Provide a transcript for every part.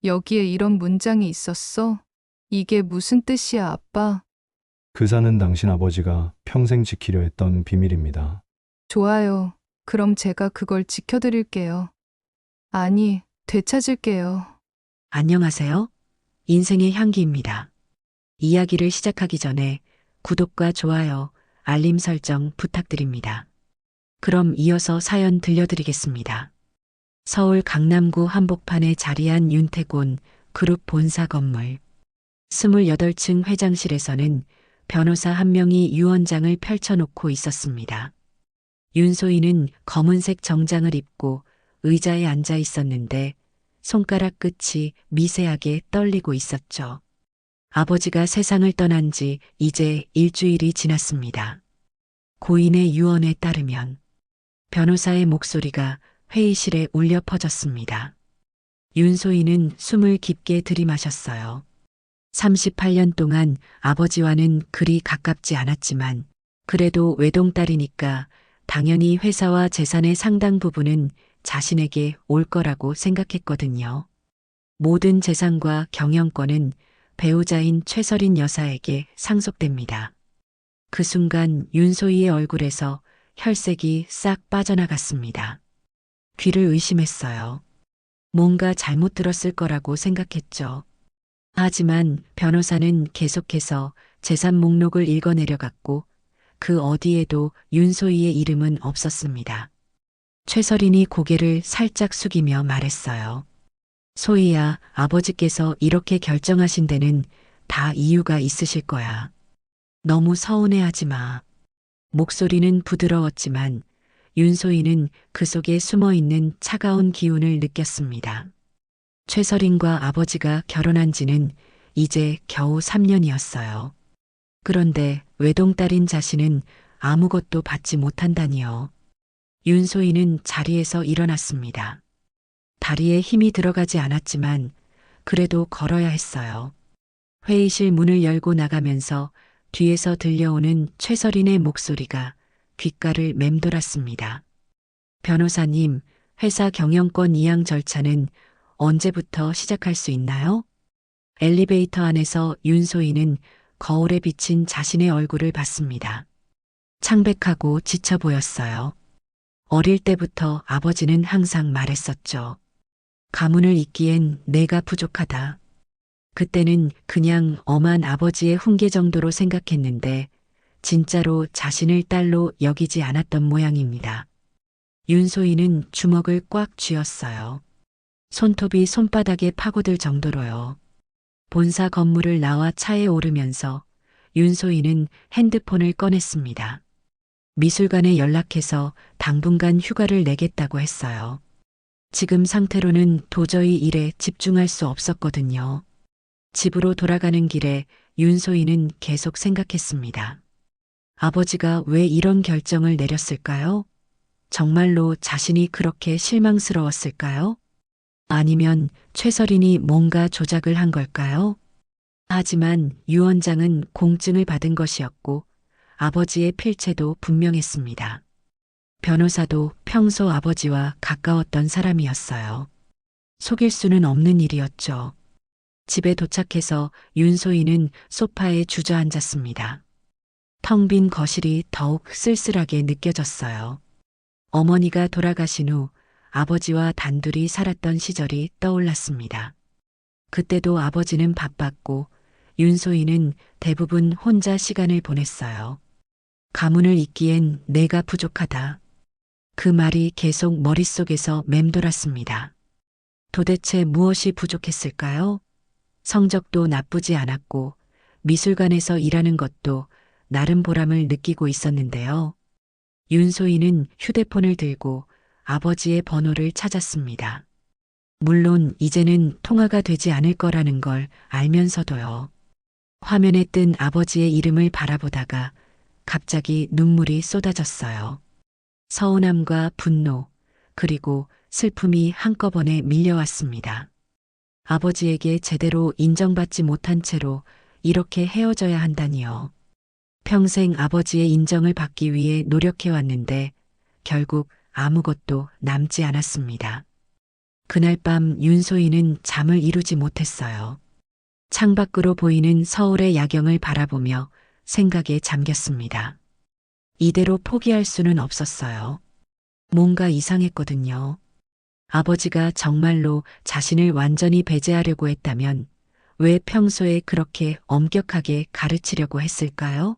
여기에 이런 문장이 있었어? 이게 무슨 뜻이야, 아빠? 그 산은 당신 아버지가 평생 지키려 했던 비밀입니다. 좋아요. 그럼 제가 그걸 지켜드릴게요. 아니, 되찾을게요. 안녕하세요. 인생의 향기입니다. 이야기를 시작하기 전에 구독과 좋아요, 알림 설정 부탁드립니다. 그럼 이어서 사연 들려드리겠습니다. 서울 강남구 한복판에 자리한 윤태곤 그룹 본사 건물. 28층 회장실에서는 변호사 한 명이 유언장을 펼쳐놓고 있었습니다. 윤소희는 검은색 정장을 입고 의자에 앉아 있었는데 손가락 끝이 미세하게 떨리고 있었죠. 아버지가 세상을 떠난 지 이제 일주일이 지났습니다. 고인의 유언에 따르면 변호사의 목소리가 회의실에 울려 퍼졌습니다. 윤소희는 숨을 깊게 들이마셨어요. 38년 동안 아버지와는 그리 가깝지 않았지만 그래도 외동딸이니까 당연히 회사와 재산의 상당 부분은 자신에게 올 거라고 생각했거든요. 모든 재산과 경영권은 배우자인 최설인 여사에게 상속됩니다. 그 순간 윤소희의 얼굴에서 혈색이 싹 빠져나갔습니다. 귀를 의심했어요. 뭔가 잘못 들었을 거라고 생각했죠. 하지만 변호사는 계속해서 재산 목록을 읽어내려갔고 그 어디에도 윤소희의 이름은 없었습니다. 최설인이 고개를 살짝 숙이며 말했어요. 소희야, 아버지께서 이렇게 결정하신 데는 다 이유가 있으실 거야. 너무 서운해하지 마. 목소리는 부드러웠지만 윤소희는 그 속에 숨어 있는 차가운 기운을 느꼈습니다. 최설인과 아버지가 결혼한 지는 이제 겨우 3년이었어요. 그런데 외동딸인 자신은 아무것도 받지 못한다니요. 윤소희는 자리에서 일어났습니다. 다리에 힘이 들어가지 않았지만 그래도 걸어야 했어요. 회의실 문을 열고 나가면서 뒤에서 들려오는 최설인의 목소리가 귓가를 맴돌았습니다. 변호사님, 회사 경영권 이양 절차는 언제부터 시작할 수 있나요? 엘리베이터 안에서 윤소희는 거울에 비친 자신의 얼굴을 봤습니다. 창백하고 지쳐 보였어요. 어릴 때부터 아버지는 항상 말했었죠. 가문을 잇기엔 내가 부족하다. 그때는 그냥 엄한 아버지의 훈계 정도로 생각했는데 진짜로 자신을 딸로 여기지 않았던 모양입니다. 윤소희는 주먹을 꽉 쥐었어요. 손톱이 손바닥에 파고들 정도로요. 본사 건물을 나와 차에 오르면서 윤소희는 핸드폰을 꺼냈습니다. 미술관에 연락해서 당분간 휴가를 내겠다고 했어요. 지금 상태로는 도저히 일에 집중할 수 없었거든요. 집으로 돌아가는 길에 윤소희는 계속 생각했습니다. 아버지가 왜 이런 결정을 내렸을까요? 정말로 자신이 그렇게 실망스러웠을까요? 아니면 최설인이 뭔가 조작을 한 걸까요? 하지만 유언장은 공증을 받은 것이었고 아버지의 필체도 분명했습니다. 변호사도 평소 아버지와 가까웠던 사람이었어요. 속일 수는 없는 일이었죠. 집에 도착해서 윤소희는 소파에 주저앉았습니다. 텅 빈 거실이 더욱 쓸쓸하게 느껴졌어요. 어머니가 돌아가신 후 아버지와 단둘이 살았던 시절이 떠올랐습니다. 그때도 아버지는 바빴고 윤소희는 대부분 혼자 시간을 보냈어요. 가문을 잇기엔 내가 부족하다. 그 말이 계속 머릿속에서 맴돌았습니다. 도대체 무엇이 부족했을까요? 성적도 나쁘지 않았고 미술관에서 일하는 것도 나름 보람을 느끼고 있었는데요. 윤소희는 휴대폰을 들고 아버지의 번호를 찾았습니다. 물론 이제는 통화가 되지 않을 거라는 걸 알면서도요. 화면에 뜬 아버지의 이름을 바라보다가 갑자기 눈물이 쏟아졌어요. 서운함과 분노, 그리고 슬픔이 한꺼번에 밀려왔습니다. 아버지에게 제대로 인정받지 못한 채로 이렇게 헤어져야 한다니요. 평생 아버지의 인정을 받기 위해 노력해왔는데 결국 아무것도 남지 않았습니다. 그날 밤 윤소희는 잠을 이루지 못했어요. 창밖으로 보이는 서울의 야경을 바라보며 생각에 잠겼습니다. 이대로 포기할 수는 없었어요. 뭔가 이상했거든요. 아버지가 정말로 자신을 완전히 배제하려고 했다면 왜 평소에 그렇게 엄격하게 가르치려고 했을까요?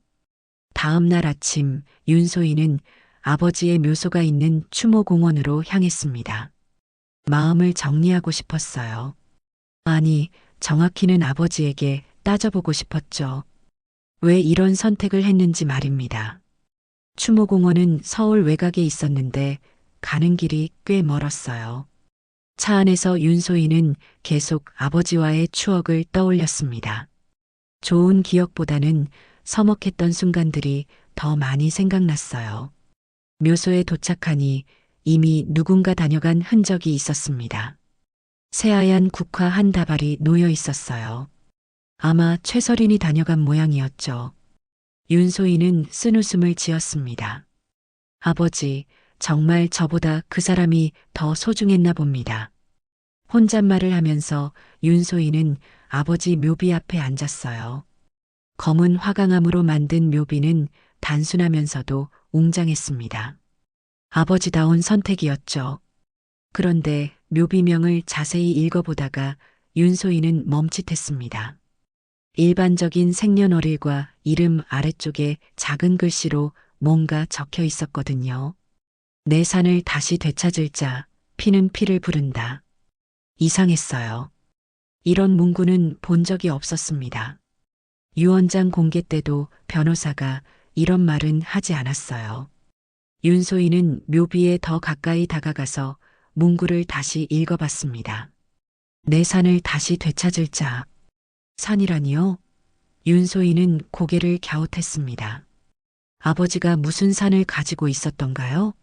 다음 날 아침 윤소희는 아버지의 묘소가 있는 추모공원으로 향했습니다. 마음을 정리하고 싶었어요. 아니, 정확히는 아버지에게 따져보고 싶었죠. 왜 이런 선택을 했는지 말입니다. 추모공원은 서울 외곽에 있었는데 가는 길이 꽤 멀었어요. 차 안에서 윤소희는 계속 아버지와의 추억을 떠올렸습니다. 좋은 기억보다는 서먹했던 순간들이 더 많이 생각났어요. 묘소에 도착하니 이미 누군가 다녀간 흔적이 있었습니다. 새하얀 국화 한 다발이 놓여 있었어요. 아마 최서린이 다녀간 모양이었죠. 윤소희는 쓴웃음을 지었습니다. 아버지, 정말 저보다 그 사람이 더 소중했나 봅니다. 혼잣말을 하면서 윤소희는 아버지 묘비 앞에 앉았어요. 검은 화강암으로 만든 묘비는 단순하면서도 웅장했습니다. 아버지다운 선택이었죠. 그런데 묘비명을 자세히 읽어보다가 윤소희는 멈칫했습니다. 일반적인 생년월일과 이름 아래쪽에 작은 글씨로 뭔가 적혀 있었거든요. 내 산을 다시 되찾을 자, 피는 피를 부른다. 이상했어요. 이런 문구는 본 적이 없었습니다. 유언장 공개 때도 변호사가 이런 말은 하지 않았어요. 윤소희는 묘비에 더 가까이 다가가서 문구를 다시 읽어봤습니다. 내 산을 다시 되찾을 자. 산이라니요? 윤소희는 고개를 갸웃했습니다. 아버지가 무슨 산을 가지고 있었던가요?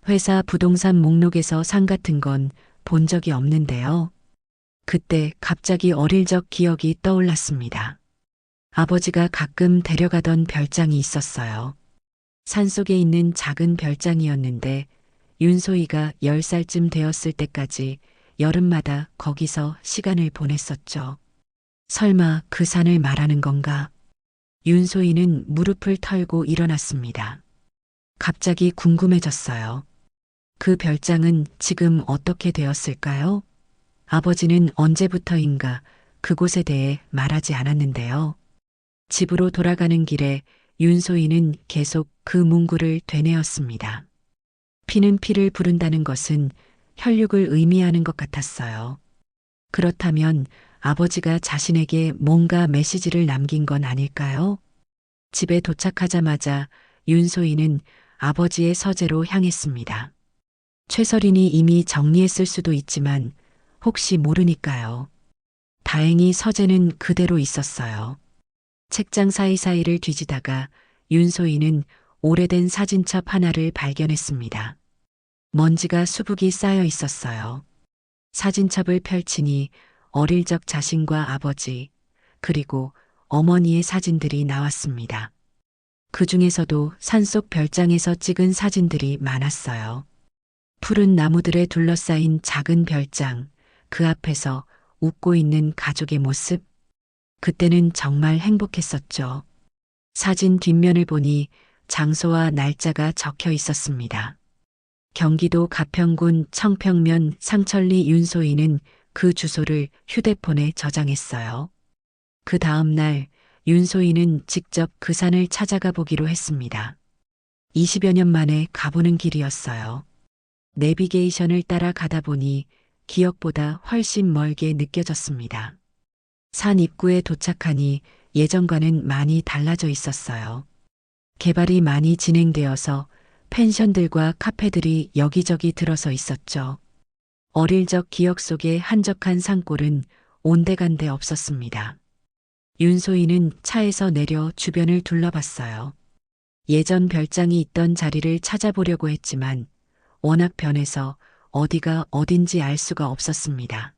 회사 부동산 목록에서 산 같은 건 본 적이 없는데요. 그때 갑자기 어릴 적 기억이 떠올랐습니다. 아버지가 가끔 데려가던 별장이 있었어요. 산속에 있는 작은 별장이었는데 윤소희가 10살쯤 되었을 때까지 여름마다 거기서 시간을 보냈었죠. 설마 그 산을 말하는 건가? 윤소희는 무릎을 털고 일어났습니다. 갑자기 궁금해졌어요. 그 별장은 지금 어떻게 되었을까요? 아버지는 언제부터인가 그곳에 대해 말하지 않았는데요. 집으로 돌아가는 길에 윤소희는 계속 그 문구를 되뇌었습니다. 피는 피를 부른다는 것은 혈육을 의미하는 것 같았어요. 그렇다면 아버지가 자신에게 뭔가 메시지를 남긴 건 아닐까요? 집에 도착하자마자 윤소희는 아버지의 서재로 향했습니다. 최서린이 이미 정리했을 수도 있지만 혹시 모르니까요. 다행히 서재는 그대로 있었어요. 책장 사이사이를 뒤지다가 윤소희는 오래된 사진첩 하나를 발견했습니다. 먼지가 수북이 쌓여 있었어요. 사진첩을 펼치니 어릴 적 자신과 아버지, 그리고 어머니의 사진들이 나왔습니다. 그 중에서도 산속 별장에서 찍은 사진들이 많았어요. 푸른 나무들에 둘러싸인 작은 별장, 그 앞에서 웃고 있는 가족의 모습. 그때는 정말 행복했었죠. 사진 뒷면을 보니 장소와 날짜가 적혀 있었습니다. 경기도 가평군 청평면 상천리. 윤소희는 그 주소를 휴대폰에 저장했어요. 그 다음 날 윤소희는 직접 그 산을 찾아가 보기로 했습니다. 20여 년 만에 가보는 길이었어요. 내비게이션을 따라 가다 보니 기억보다 훨씬 멀게 느껴졌습니다. 산 입구에 도착하니 예전과는 많이 달라져 있었어요. 개발이 많이 진행되어서 펜션들과 카페들이 여기저기 들어서 있었죠. 어릴 적 기억 속의 한적한 산골은 온데간데 없었습니다. 윤소희는 차에서 내려 주변을 둘러봤어요. 예전 별장이 있던 자리를 찾아보려고 했지만 워낙 변해서 어디가 어딘지 알 수가 없었습니다.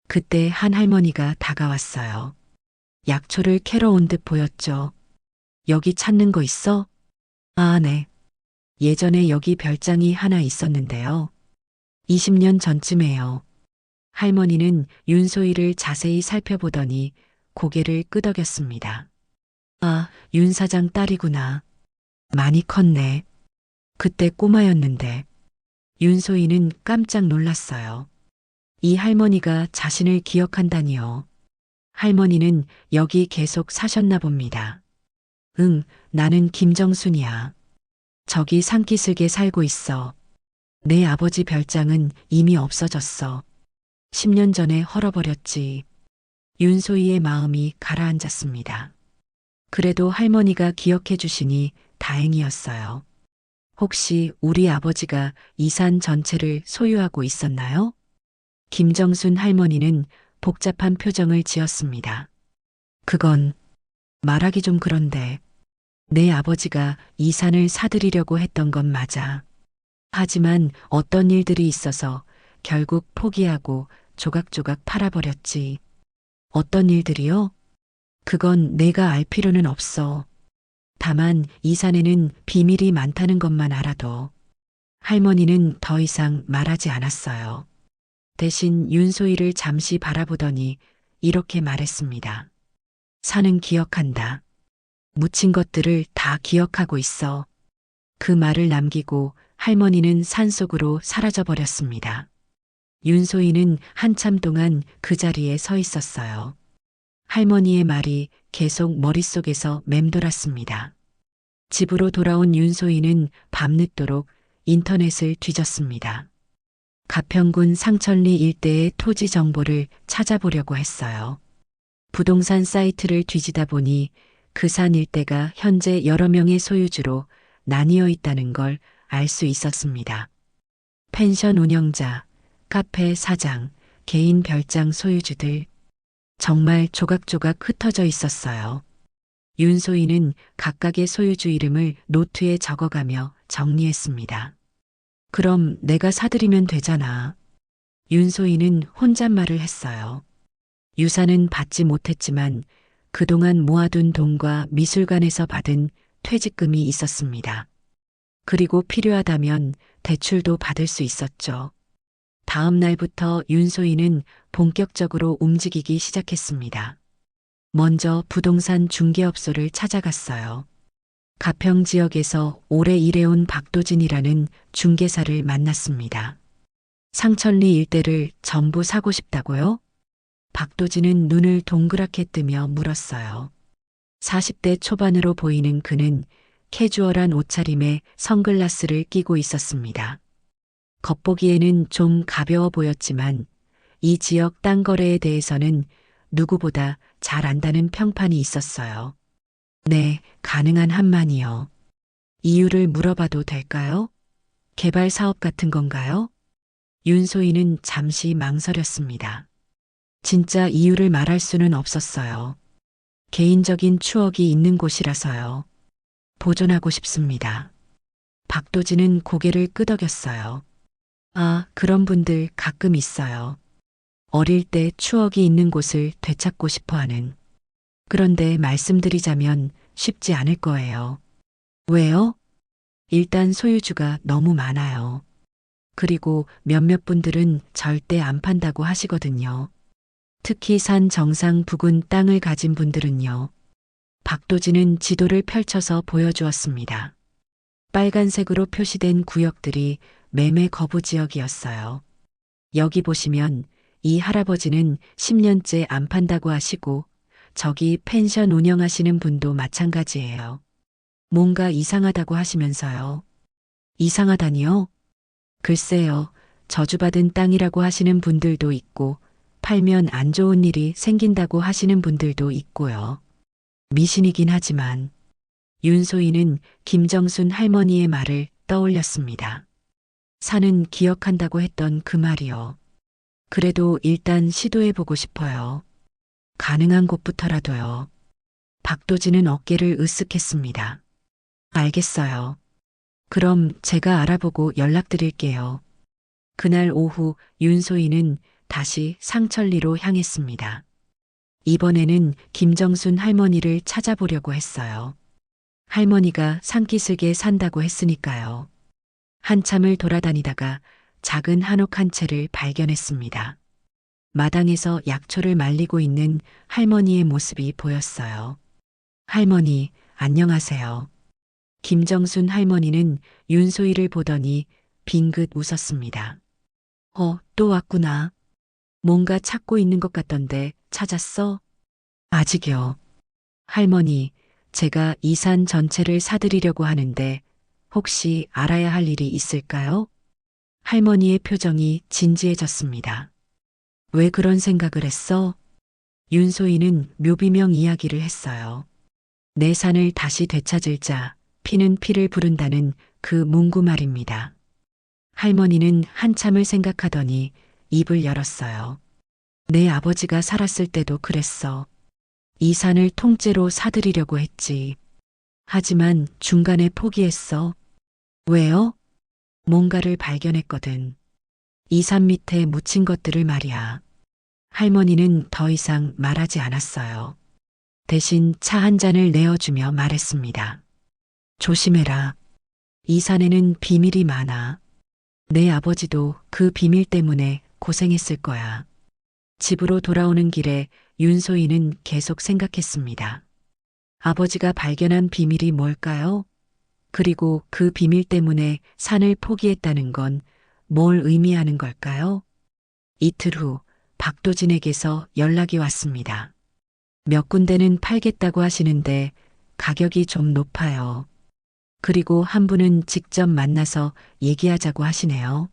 그때 한 할머니가 다가왔어요. 약초를 캐러 온 듯 보였죠. 여기 찾는 거 있어? 아, 네. 예전에 여기 별장이 하나 있었는데요. 20년 전쯤에요. 할머니는 윤소희를 자세히 살펴보더니 고개를 끄덕였습니다. 아, 윤 사장 딸이구나. 많이 컸네. 그때 꼬마였는데. 윤소희는 깜짝 놀랐어요. 이 할머니가 자신을 기억한다니요. 할머니는 여기 계속 사셨나 봅니다. 응, 나는 김정순이야. 저기 산기슭에 살고 있어. 내 아버지 별장은 이미 없어졌어. 10년 전에 헐어버렸지. 윤소희의 마음이 가라앉았습니다. 그래도 할머니가 기억해 주시니 다행이었어요. 혹시 우리 아버지가 이 산 전체를 소유하고 있었나요? 김정순 할머니는 복잡한 표정을 지었습니다. 그건 말하기 좀 그런데 내 아버지가 이 산을 사들이려고 했던 건 맞아. 하지만 어떤 일들이 있어서 결국 포기하고 조각조각 팔아버렸지. 어떤 일들이요? 그건 내가 알 필요는 없어. 다만 이 산에는 비밀이 많다는 것만 알아도. 할머니는 더 이상 말하지 않았어요. 대신 윤소희를 잠시 바라보더니 이렇게 말했습니다. 산은 기억한다. 묻힌 것들을 다 기억하고 있어. 그 말을 남기고 할머니는 산속으로 사라져 버렸습니다. 윤소희는 한참 동안 그 자리에 서 있었어요. 할머니의 말이 계속 머릿속에서 맴돌았습니다. 집으로 돌아온 윤소희는 밤늦도록 인터넷을 뒤졌습니다. 가평군 상천리 일대의 토지 정보를 찾아보려고 했어요. 부동산 사이트를 뒤지다 보니 그 산 일대가 현재 여러 명의 소유주로 나뉘어 있다는 걸 알 수 있었습니다. 펜션 운영자, 카페 사장, 개인 별장 소유주들. 정말 조각조각 흩어져 있었어요. 윤소희는 각각의 소유주 이름을 노트에 적어가며 정리했습니다. 그럼 내가 사들이면 되잖아. 윤소희는 혼잣말을 했어요. 유산은 받지 못했지만 그동안 모아둔 돈과 미술관에서 받은 퇴직금이 있었습니다. 그리고 필요하다면 대출도 받을 수 있었죠. 다음 날부터 윤소희는 본격적으로 움직이기 시작했습니다. 먼저 부동산 중개업소를 찾아갔어요. 가평 지역에서 오래 일해온 박도진이라는 중개사를 만났습니다. 상천리 일대를 전부 사고 싶다고요? 박도진은 눈을 동그랗게 뜨며 물었어요. 40대 초반으로 보이는 그는 캐주얼한 옷차림에 선글라스를 끼고 있었습니다. 겉보기에는 좀 가벼워 보였지만 이 지역 땅 거래에 대해서는 누구보다 잘 안다는 평판이 있었어요. 네, 가능한 한만이요. 이유를 물어봐도 될까요? 개발 사업 같은 건가요? 윤소희는 잠시 망설였습니다. 진짜 이유를 말할 수는 없었어요. 개인적인 추억이 있는 곳이라서요. 보존하고 싶습니다. 박도진은 고개를 끄덕였어요. 아, 그런 분들 가끔 있어요. 어릴 때 추억이 있는 곳을 되찾고 싶어 하는. 그런데 말씀드리자면 쉽지 않을 거예요. 왜요? 일단 소유주가 너무 많아요. 그리고 몇몇 분들은 절대 안 판다고 하시거든요. 특히 산 정상 부근 땅을 가진 분들은요. 박도진은 지도를 펼쳐서 보여주었습니다. 빨간색으로 표시된 구역들이 매매 거부 지역이었어요. 여기 보시면 이 할아버지는 10년째 안 판다고 하시고 저기 펜션 운영하시는 분도 마찬가지예요. 뭔가 이상하다고 하시면서요. 이상하다니요? 글쎄요. 저주받은 땅이라고 하시는 분들도 있고 팔면 안 좋은 일이 생긴다고 하시는 분들도 있고요. 미신이긴 하지만 윤소희는 김정순 할머니의 말을 떠올렸습니다. 산은 기억한다고 했던 그 말이요. 그래도 일단 시도해보고 싶어요. 가능한 곳부터라도요. 박도진은 어깨를 으쓱했습니다. 알겠어요. 그럼 제가 알아보고 연락드릴게요. 그날 오후 윤소희는 다시 상천리로 향했습니다. 이번에는 김정순 할머니를 찾아보려고 했어요. 할머니가 산기슭에 산다고 했으니까요. 한참을 돌아다니다가 작은 한옥 한 채를 발견했습니다. 마당에서 약초를 말리고 있는 할머니의 모습이 보였어요. 할머니, 안녕하세요. 김정순 할머니는 윤소희를 보더니 빙긋 웃었습니다. 또 왔구나. 뭔가 찾고 있는 것 같던데 찾았어? 아직이요. 할머니, 제가 이 산 전체를 사드리려고 하는데 혹시 알아야 할 일이 있을까요? 할머니의 표정이 진지해졌습니다. 왜 그런 생각을 했어? 윤소희는 묘비명 이야기를 했어요. 내 산을 다시 되찾을 자, 피는 피를 부른다는 그 문구 말입니다. 할머니는 한참을 생각하더니 입을 열었어요. 내 아버지가 살았을 때도 그랬어. 이 산을 통째로 사들이려고 했지. 하지만 중간에 포기했어. 왜요? 뭔가를 발견했거든. 이 산 밑에 묻힌 것들을 말이야. 할머니는 더 이상 말하지 않았어요. 대신 차 한 잔을 내어주며 말했습니다. 조심해라. 이 산에는 비밀이 많아. 내 아버지도 그 비밀 때문에 고생했을 거야. 집으로 돌아오는 길에 윤소희는 계속 생각했습니다. 아버지가 발견한 비밀이 뭘까요? 그리고 그 비밀 때문에 산을 포기했다는 건 뭘 의미하는 걸까요? 이틀 후 박도진에게서 연락이 왔습니다. 몇 군데는 팔겠다고 하시는데 가격이 좀 높아요. 그리고 한 분은 직접 만나서 얘기하자고 하시네요.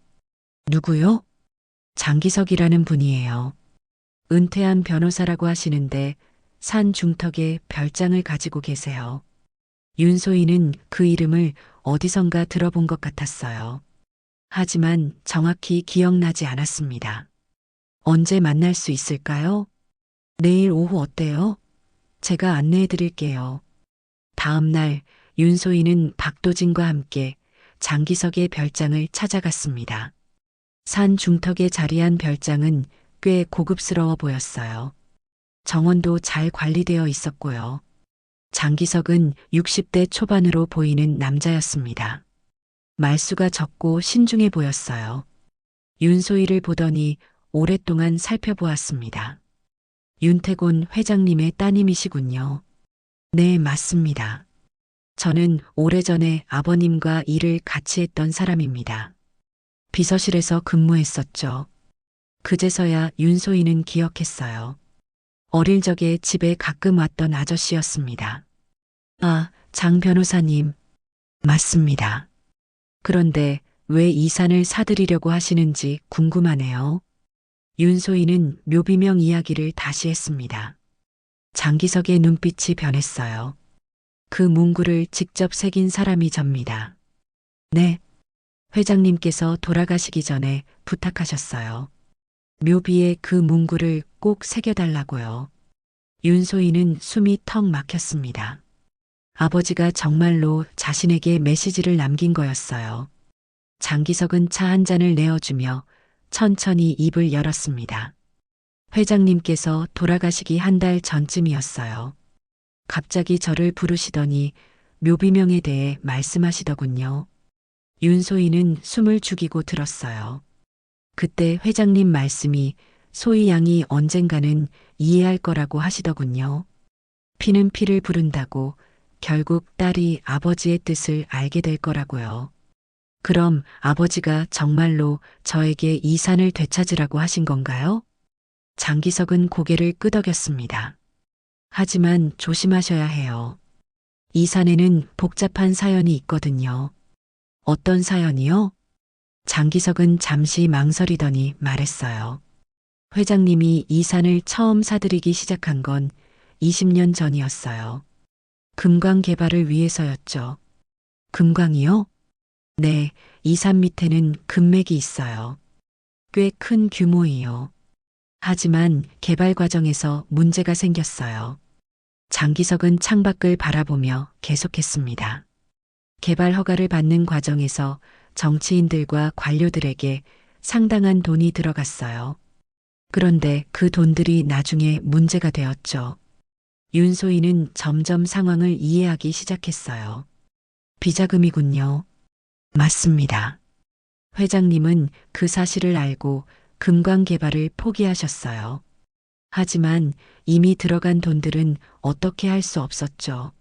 누구요? 장기석이라는 분이에요. 은퇴한 변호사라고 하시는데 산 중턱에 별장을 가지고 계세요. 윤소희는 그 이름을 어디선가 들어본 것 같았어요. 하지만 정확히 기억나지 않았습니다. 언제 만날 수 있을까요? 내일 오후 어때요? 제가 안내해 드릴게요. 다음 날 윤소희는 박도진과 함께 장기석의 별장을 찾아갔습니다. 산 중턱에 자리한 별장은 꽤 고급스러워 보였어요. 정원도 잘 관리되어 있었고요. 장기석은 60대 초반으로 보이는 남자였습니다. 말수가 적고 신중해 보였어요. 윤소희를 보더니 오랫동안 살펴보았습니다. 윤태곤 회장님의 따님이시군요. 네, 맞습니다. 저는 오래전에 아버님과 일을 같이 했던 사람입니다. 비서실에서 근무했었죠. 그제서야 윤소희는 기억했어요. 어릴 적에 집에 가끔 왔던 아저씨였습니다. 아, 장 변호사님. 맞습니다. 그런데 왜 이 산을 사들이려고 하시는지 궁금하네요. 윤소희는 묘비명 이야기를 다시 했습니다. 장기석의 눈빛이 변했어요. 그 문구를 직접 새긴 사람이 접니다. 네. 회장님께서 돌아가시기 전에 부탁하셨어요. 묘비에 그 문구를 꼭 새겨달라고요. 윤소희는 숨이 턱 막혔습니다. 아버지가 정말로 자신에게 메시지를 남긴 거였어요. 장기석은 차 한 잔을 내어주며 천천히 입을 열었습니다. 회장님께서 돌아가시기 한 달 전쯤이었어요. 갑자기 저를 부르시더니 묘비명에 대해 말씀하시더군요. 윤소희는 숨을 죽이고 들었어요. 그때 회장님 말씀이 소희 양이 언젠가는 이해할 거라고 하시더군요. 피는 피를 부른다고 결국 딸이 아버지의 뜻을 알게 될 거라고요. 그럼 아버지가 정말로 저에게 이 산을 되찾으라고 하신 건가요? 장기석은 고개를 끄덕였습니다. 하지만 조심하셔야 해요. 이 산에는 복잡한 사연이 있거든요. 어떤 사연이요? 장기석은 잠시 망설이더니 말했어요. 회장님이 이 산을 처음 사들이기 시작한 건 20년 전이었어요. 금광 개발을 위해서였죠. 금광이요? 네, 이 산 밑에는 금맥이 있어요. 꽤 큰 규모이요. 하지만 개발 과정에서 문제가 생겼어요. 장기석은 창밖을 바라보며 계속했습니다. 개발 허가를 받는 과정에서 정치인들과 관료들에게 상당한 돈이 들어갔어요. 그런데 그 돈들이 나중에 문제가 되었죠. 윤소희는 점점 상황을 이해하기 시작했어요. 비자금이군요. 맞습니다. 회장님은 그 사실을 알고 금광 개발을 포기하셨어요. 하지만 이미 들어간 돈들은 어떻게 할 수 없었죠.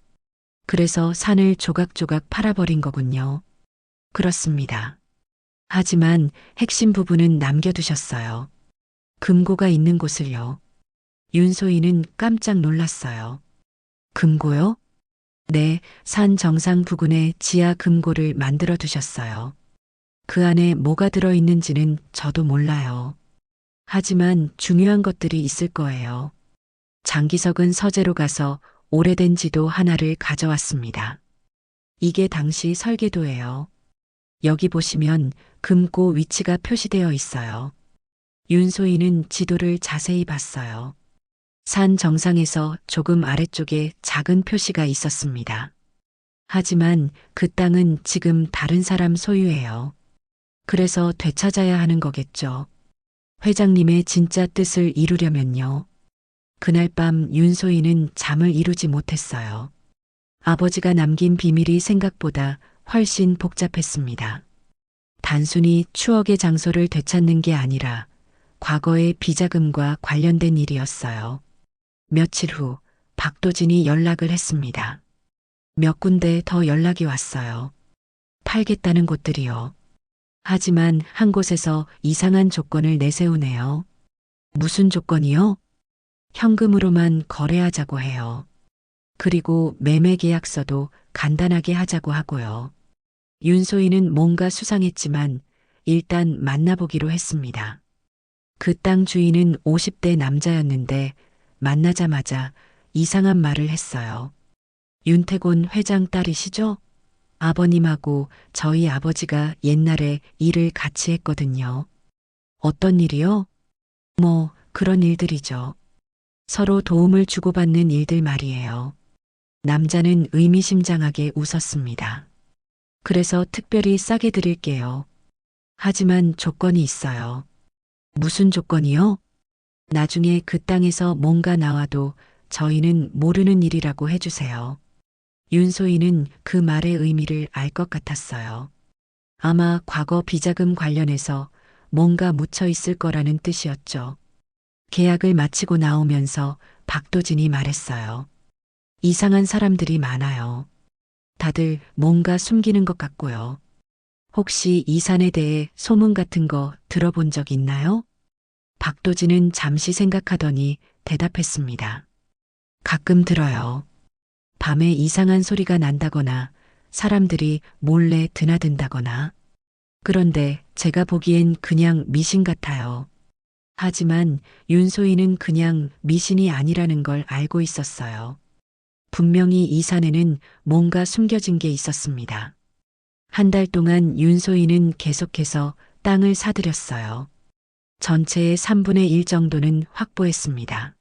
그래서 산을 조각조각 팔아버린 거군요. 그렇습니다. 하지만 핵심 부분은 남겨두셨어요. 금고가 있는 곳을요. 윤소희는 깜짝 놀랐어요. 금고요? 네, 산 정상 부근에 지하 금고를 만들어 두셨어요. 그 안에 뭐가 들어있는지는 저도 몰라요. 하지만 중요한 것들이 있을 거예요. 장기석은 서재로 가서 오래된 지도 하나를 가져왔습니다. 이게 당시 설계도예요. 여기 보시면 금고 위치가 표시되어 있어요. 윤소희는 지도를 자세히 봤어요. 산 정상에서 조금 아래쪽에 작은 표시가 있었습니다. 하지만 그 땅은 지금 다른 사람 소유예요. 그래서 되찾아야 하는 거겠죠. 회장님의 진짜 뜻을 이루려면요. 그날 밤 윤소희는 잠을 이루지 못했어요. 아버지가 남긴 비밀이 생각보다 훨씬 복잡했습니다. 단순히 추억의 장소를 되찾는 게 아니라 과거의 비자금과 관련된 일이었어요. 며칠 후 박도진이 연락을 했습니다. 몇 군데 더 연락이 왔어요. 팔겠다는 곳들이요. 하지만 한 곳에서 이상한 조건을 내세우네요. 무슨 조건이요? 현금으로만 거래하자고 해요. 그리고 매매 계약서도 간단하게 하자고 하고요. 윤소희는 뭔가 수상했지만 일단 만나보기로 했습니다. 그 땅 주인은 50대 남자였는데 만나자마자 이상한 말을 했어요. 윤태곤 회장 딸이시죠? 아버님하고 저희 아버지가 옛날에 일을 같이 했거든요. 어떤 일이요? 뭐 그런 일들이죠. 서로 도움을 주고받는 일들 말이에요. 남자는 의미심장하게 웃었습니다. 그래서 특별히 싸게 드릴게요. 하지만 조건이 있어요. 무슨 조건이요? 나중에 그 땅에서 뭔가 나와도 저희는 모르는 일이라고 해주세요. 윤소희는 그 말의 의미를 알 것 같았어요. 아마 과거 비자금 관련해서 뭔가 묻혀 있을 거라는 뜻이었죠. 계약을 마치고 나오면서 박도진이 말했어요. 이상한 사람들이 많아요. 다들 뭔가 숨기는 것 같고요. 혹시 이 산에 대해 소문 같은 거 들어본 적 있나요? 박도진은 잠시 생각하더니 대답했습니다. 가끔 들어요. 밤에 이상한 소리가 난다거나 사람들이 몰래 드나든다거나. 그런데 제가 보기엔 그냥 미신 같아요. 하지만 윤소희는 그냥 미신이 아니라는 걸 알고 있었어요. 분명히 이 산에는 뭔가 숨겨진 게 있었습니다. 한 달 동안 윤소희는 계속해서 땅을 사들였어요. 전체의 3분의 1 정도는 확보했습니다.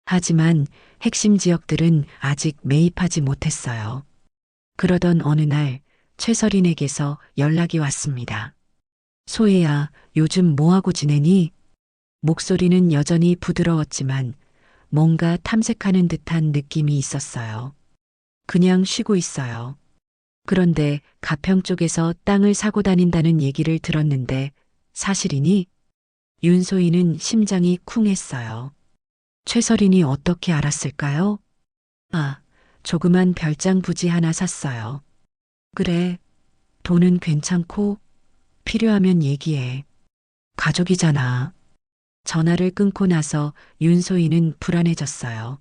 하지만 핵심 지역들은 아직 매입하지 못했어요. 그러던 어느 날 최설인에게서 연락이 왔습니다. 소혜야, 요즘 뭐하고 지내니? 목소리는 여전히 부드러웠지만 뭔가 탐색하는 듯한 느낌이 있었어요. 그냥 쉬고 있어요. 그런데 가평 쪽에서 땅을 사고 다닌다는 얘기를 들었는데 사실이니? 윤소희는 심장이 쿵했어요. 최설인이 어떻게 알았을까요? 아, 조그만 별장 부지 하나 샀어요. 그래, 돈은 괜찮고 필요하면 얘기해. 가족이잖아. 전화를 끊고 나서 윤소희는 불안해졌어요.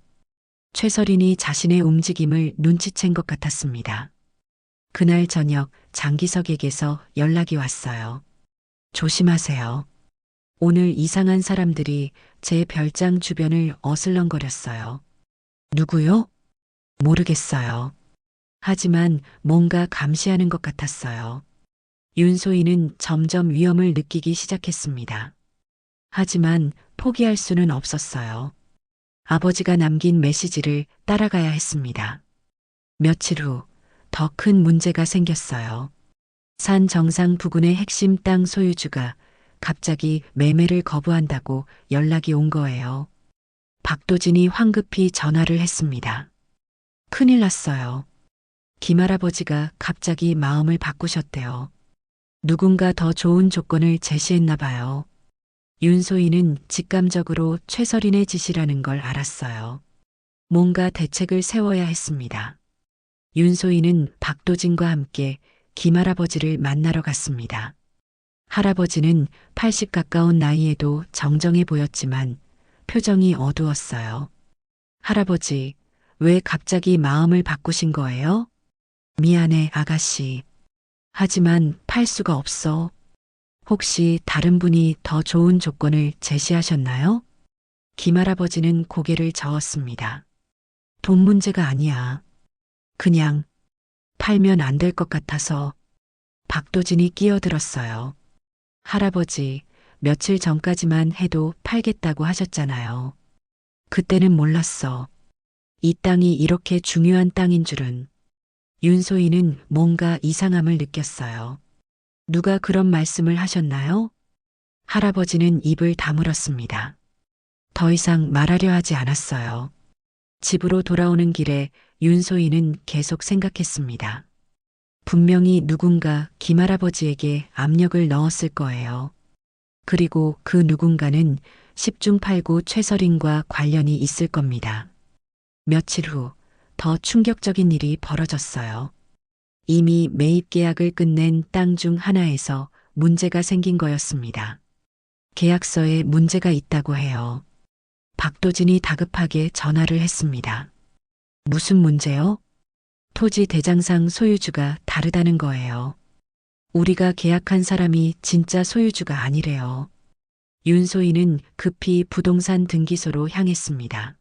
최설인이 자신의 움직임을 눈치챈 것 같았습니다. 그날 저녁 장기석에게서 연락이 왔어요. 조심하세요. 오늘 이상한 사람들이 제 별장 주변을 어슬렁거렸어요. 누구요? 모르겠어요. 하지만 뭔가 감시하는 것 같았어요. 윤소희는 점점 위험을 느끼기 시작했습니다. 하지만 포기할 수는 없었어요. 아버지가 남긴 메시지를 따라가야 했습니다. 며칠 후 더 큰 문제가 생겼어요. 산 정상 부근의 핵심 땅 소유주가 갑자기 매매를 거부한다고 연락이 온 거예요. 박도진이 황급히 전화를 했습니다. 큰일 났어요. 김할아버지가 갑자기 마음을 바꾸셨대요. 누군가 더 좋은 조건을 제시했나 봐요. 윤소희는 직감적으로 최설인의 짓이라는 걸 알았어요. 뭔가 대책을 세워야 했습니다. 윤소희는 박도진과 함께 김할아버지를 만나러 갔습니다. 할아버지는 80 가까운 나이에도 정정해 보였지만 표정이 어두웠어요. 할아버지, 왜 갑자기 마음을 바꾸신 거예요? 미안해, 아가씨. 하지만 팔 수가 없어. 혹시 다른 분이 더 좋은 조건을 제시하셨나요? 김할아버지는 고개를 저었습니다. 돈 문제가 아니야. 그냥 팔면 안 될 것 같아서. 박도진이 끼어들었어요. 할아버지, 며칠 전까지만 해도 팔겠다고 하셨잖아요. 그때는 몰랐어. 이 땅이 이렇게 중요한 땅인 줄은. 윤소희는 뭔가 이상함을 느꼈어요. 누가 그런 말씀을 하셨나요? 할아버지는 입을 다물었습니다. 더 이상 말하려 하지 않았어요. 집으로 돌아오는 길에 윤소희는 계속 생각했습니다. 분명히 누군가 김할아버지에게 압력을 넣었을 거예요. 그리고 그 누군가는 10중 8구 최설인과 관련이 있을 겁니다. 며칠 후 더 충격적인 일이 벌어졌어요. 이미 매입 계약을 끝낸 땅 중 하나에서 문제가 생긴 거였습니다. 계약서에 문제가 있다고 해요. 박도진이 다급하게 전화를 했습니다. 무슨 문제요? 토지 대장상 소유주가 다르다는 거예요. 우리가 계약한 사람이 진짜 소유주가 아니래요. 윤소희는 급히 부동산 등기소로 향했습니다.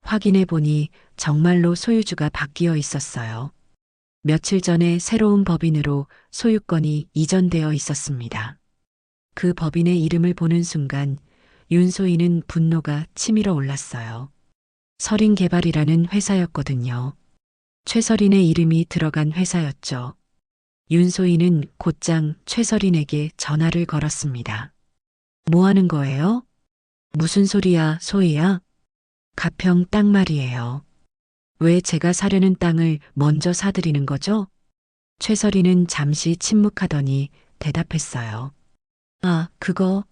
확인해 보니 정말로 소유주가 바뀌어 있었어요. 며칠 전에 새로운 법인으로 소유권이 이전되어 있었습니다. 그 법인의 이름을 보는 순간 윤소희는 분노가 치밀어 올랐어요. 설인개발이라는 회사였거든요. 최설인의 이름이 들어간 회사였죠. 윤소희는 곧장 최설인에게 전화를 걸었습니다. 뭐 하는 거예요? 무슨 소리야, 소희야? 가평 땅 말이에요. 왜 제가 사려는 땅을 먼저 사드리는 거죠? 최설인은 잠시 침묵하더니 대답했어요. 아, 그거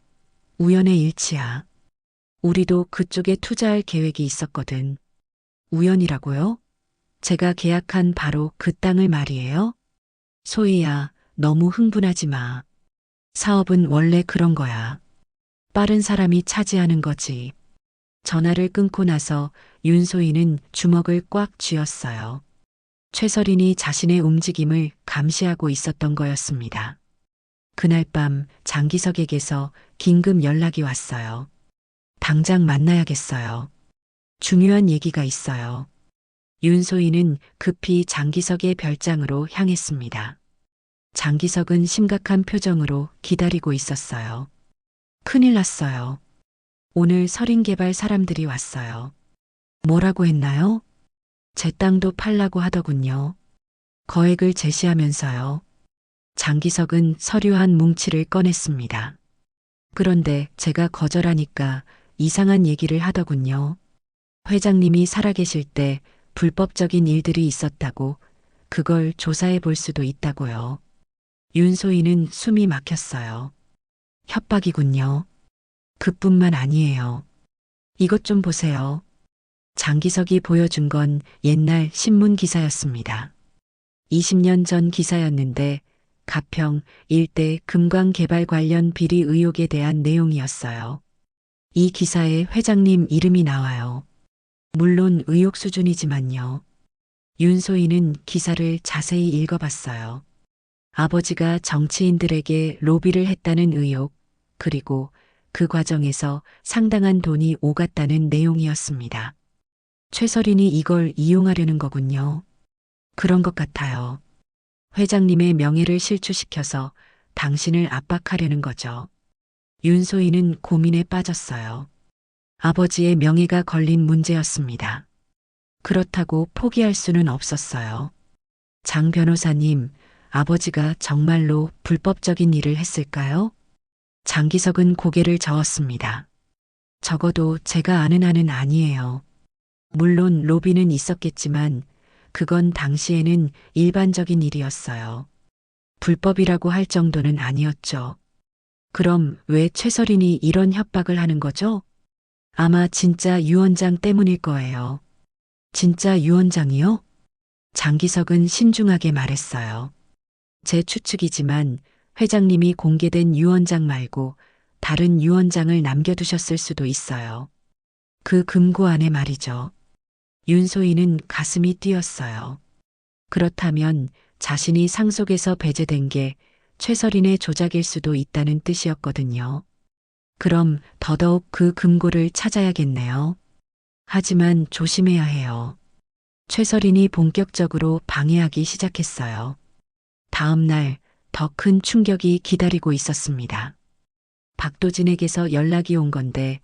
우연의 일치야. 우리도 그쪽에 투자할 계획이 있었거든. 우연이라고요? 제가 계약한 바로 그 땅을 말이에요? 소희야, 너무 흥분하지 마. 사업은 원래 그런 거야. 빠른 사람이 차지하는 거지. 전화를 끊고 나서 윤소희는 주먹을 꽉 쥐었어요. 최설인이 자신의 움직임을 감시하고 있었던 거였습니다. 그날 밤 장기석에게서 긴급 연락이 왔어요. 당장 만나야겠어요. 중요한 얘기가 있어요. 윤소희는 급히 장기석의 별장으로 향했습니다. 장기석은 심각한 표정으로 기다리고 있었어요. 큰일 났어요. 오늘 설인개발 사람들이 왔어요. 뭐라고 했나요? 제 땅도 팔라고 하더군요. 거액을 제시하면서요. 장기석은 서류 한 뭉치를 꺼냈습니다. 그런데 제가 거절하니까 이상한 얘기를 하더군요. 회장님이 살아계실 때 불법적인 일들이 있었다고, 그걸 조사해 볼 수도 있다고요. 윤소희는 숨이 막혔어요. 협박이군요. 그뿐만 아니에요. 이것 좀 보세요. 장기석이 보여준 건 옛날 신문 기사였습니다. 20년 전 기사였는데 가평 일대 금광 개발 관련 비리 의혹에 대한 내용이었어요. 이 기사에 회장님 이름이 나와요. 물론 의혹 수준이지만요. 윤소희는 기사를 자세히 읽어봤어요. 아버지가 정치인들에게 로비를 했다는 의혹, 그리고 그 과정에서 상당한 돈이 오갔다는 내용이었습니다. 최설인이 이걸 이용하려는 거군요. 그런 것 같아요. 회장님의 명예를 실추시켜서 당신을 압박하려는 거죠. 윤소희는 고민에 빠졌어요. 아버지의 명예가 걸린 문제였습니다. 그렇다고 포기할 수는 없었어요. 장 변호사님, 아버지가 정말로 불법적인 일을 했을까요? 장기석은 고개를 저었습니다. 적어도 제가 아는 한은 아니에요. 물론 로비는 있었겠지만 그건 당시에는 일반적인 일이었어요. 불법이라고 할 정도는 아니었죠. 그럼 왜 최설인이 이런 협박을 하는 거죠? 아마 진짜 유 원장 때문일 거예요. 진짜 유 원장이요? 장기석은 신중하게 말했어요. 제 추측이지만 회장님이 공개된 유 원장 말고 다른 유 원장을 남겨두셨을 수도 있어요. 그 금고 안에 말이죠. 윤소희는 가슴이 뛰었어요. 그렇다면 자신이 상속에서 배제된 게 최설인의 조작일 수도 있다는 뜻이었거든요. 그럼 더더욱 그 금고를 찾아야겠네요. 하지만 조심해야 해요. 최설인이 본격적으로 방해하기 시작했어요. 다음 날 더 큰 충격이 기다리고 있었습니다. 박도진에게서 연락이 온 건데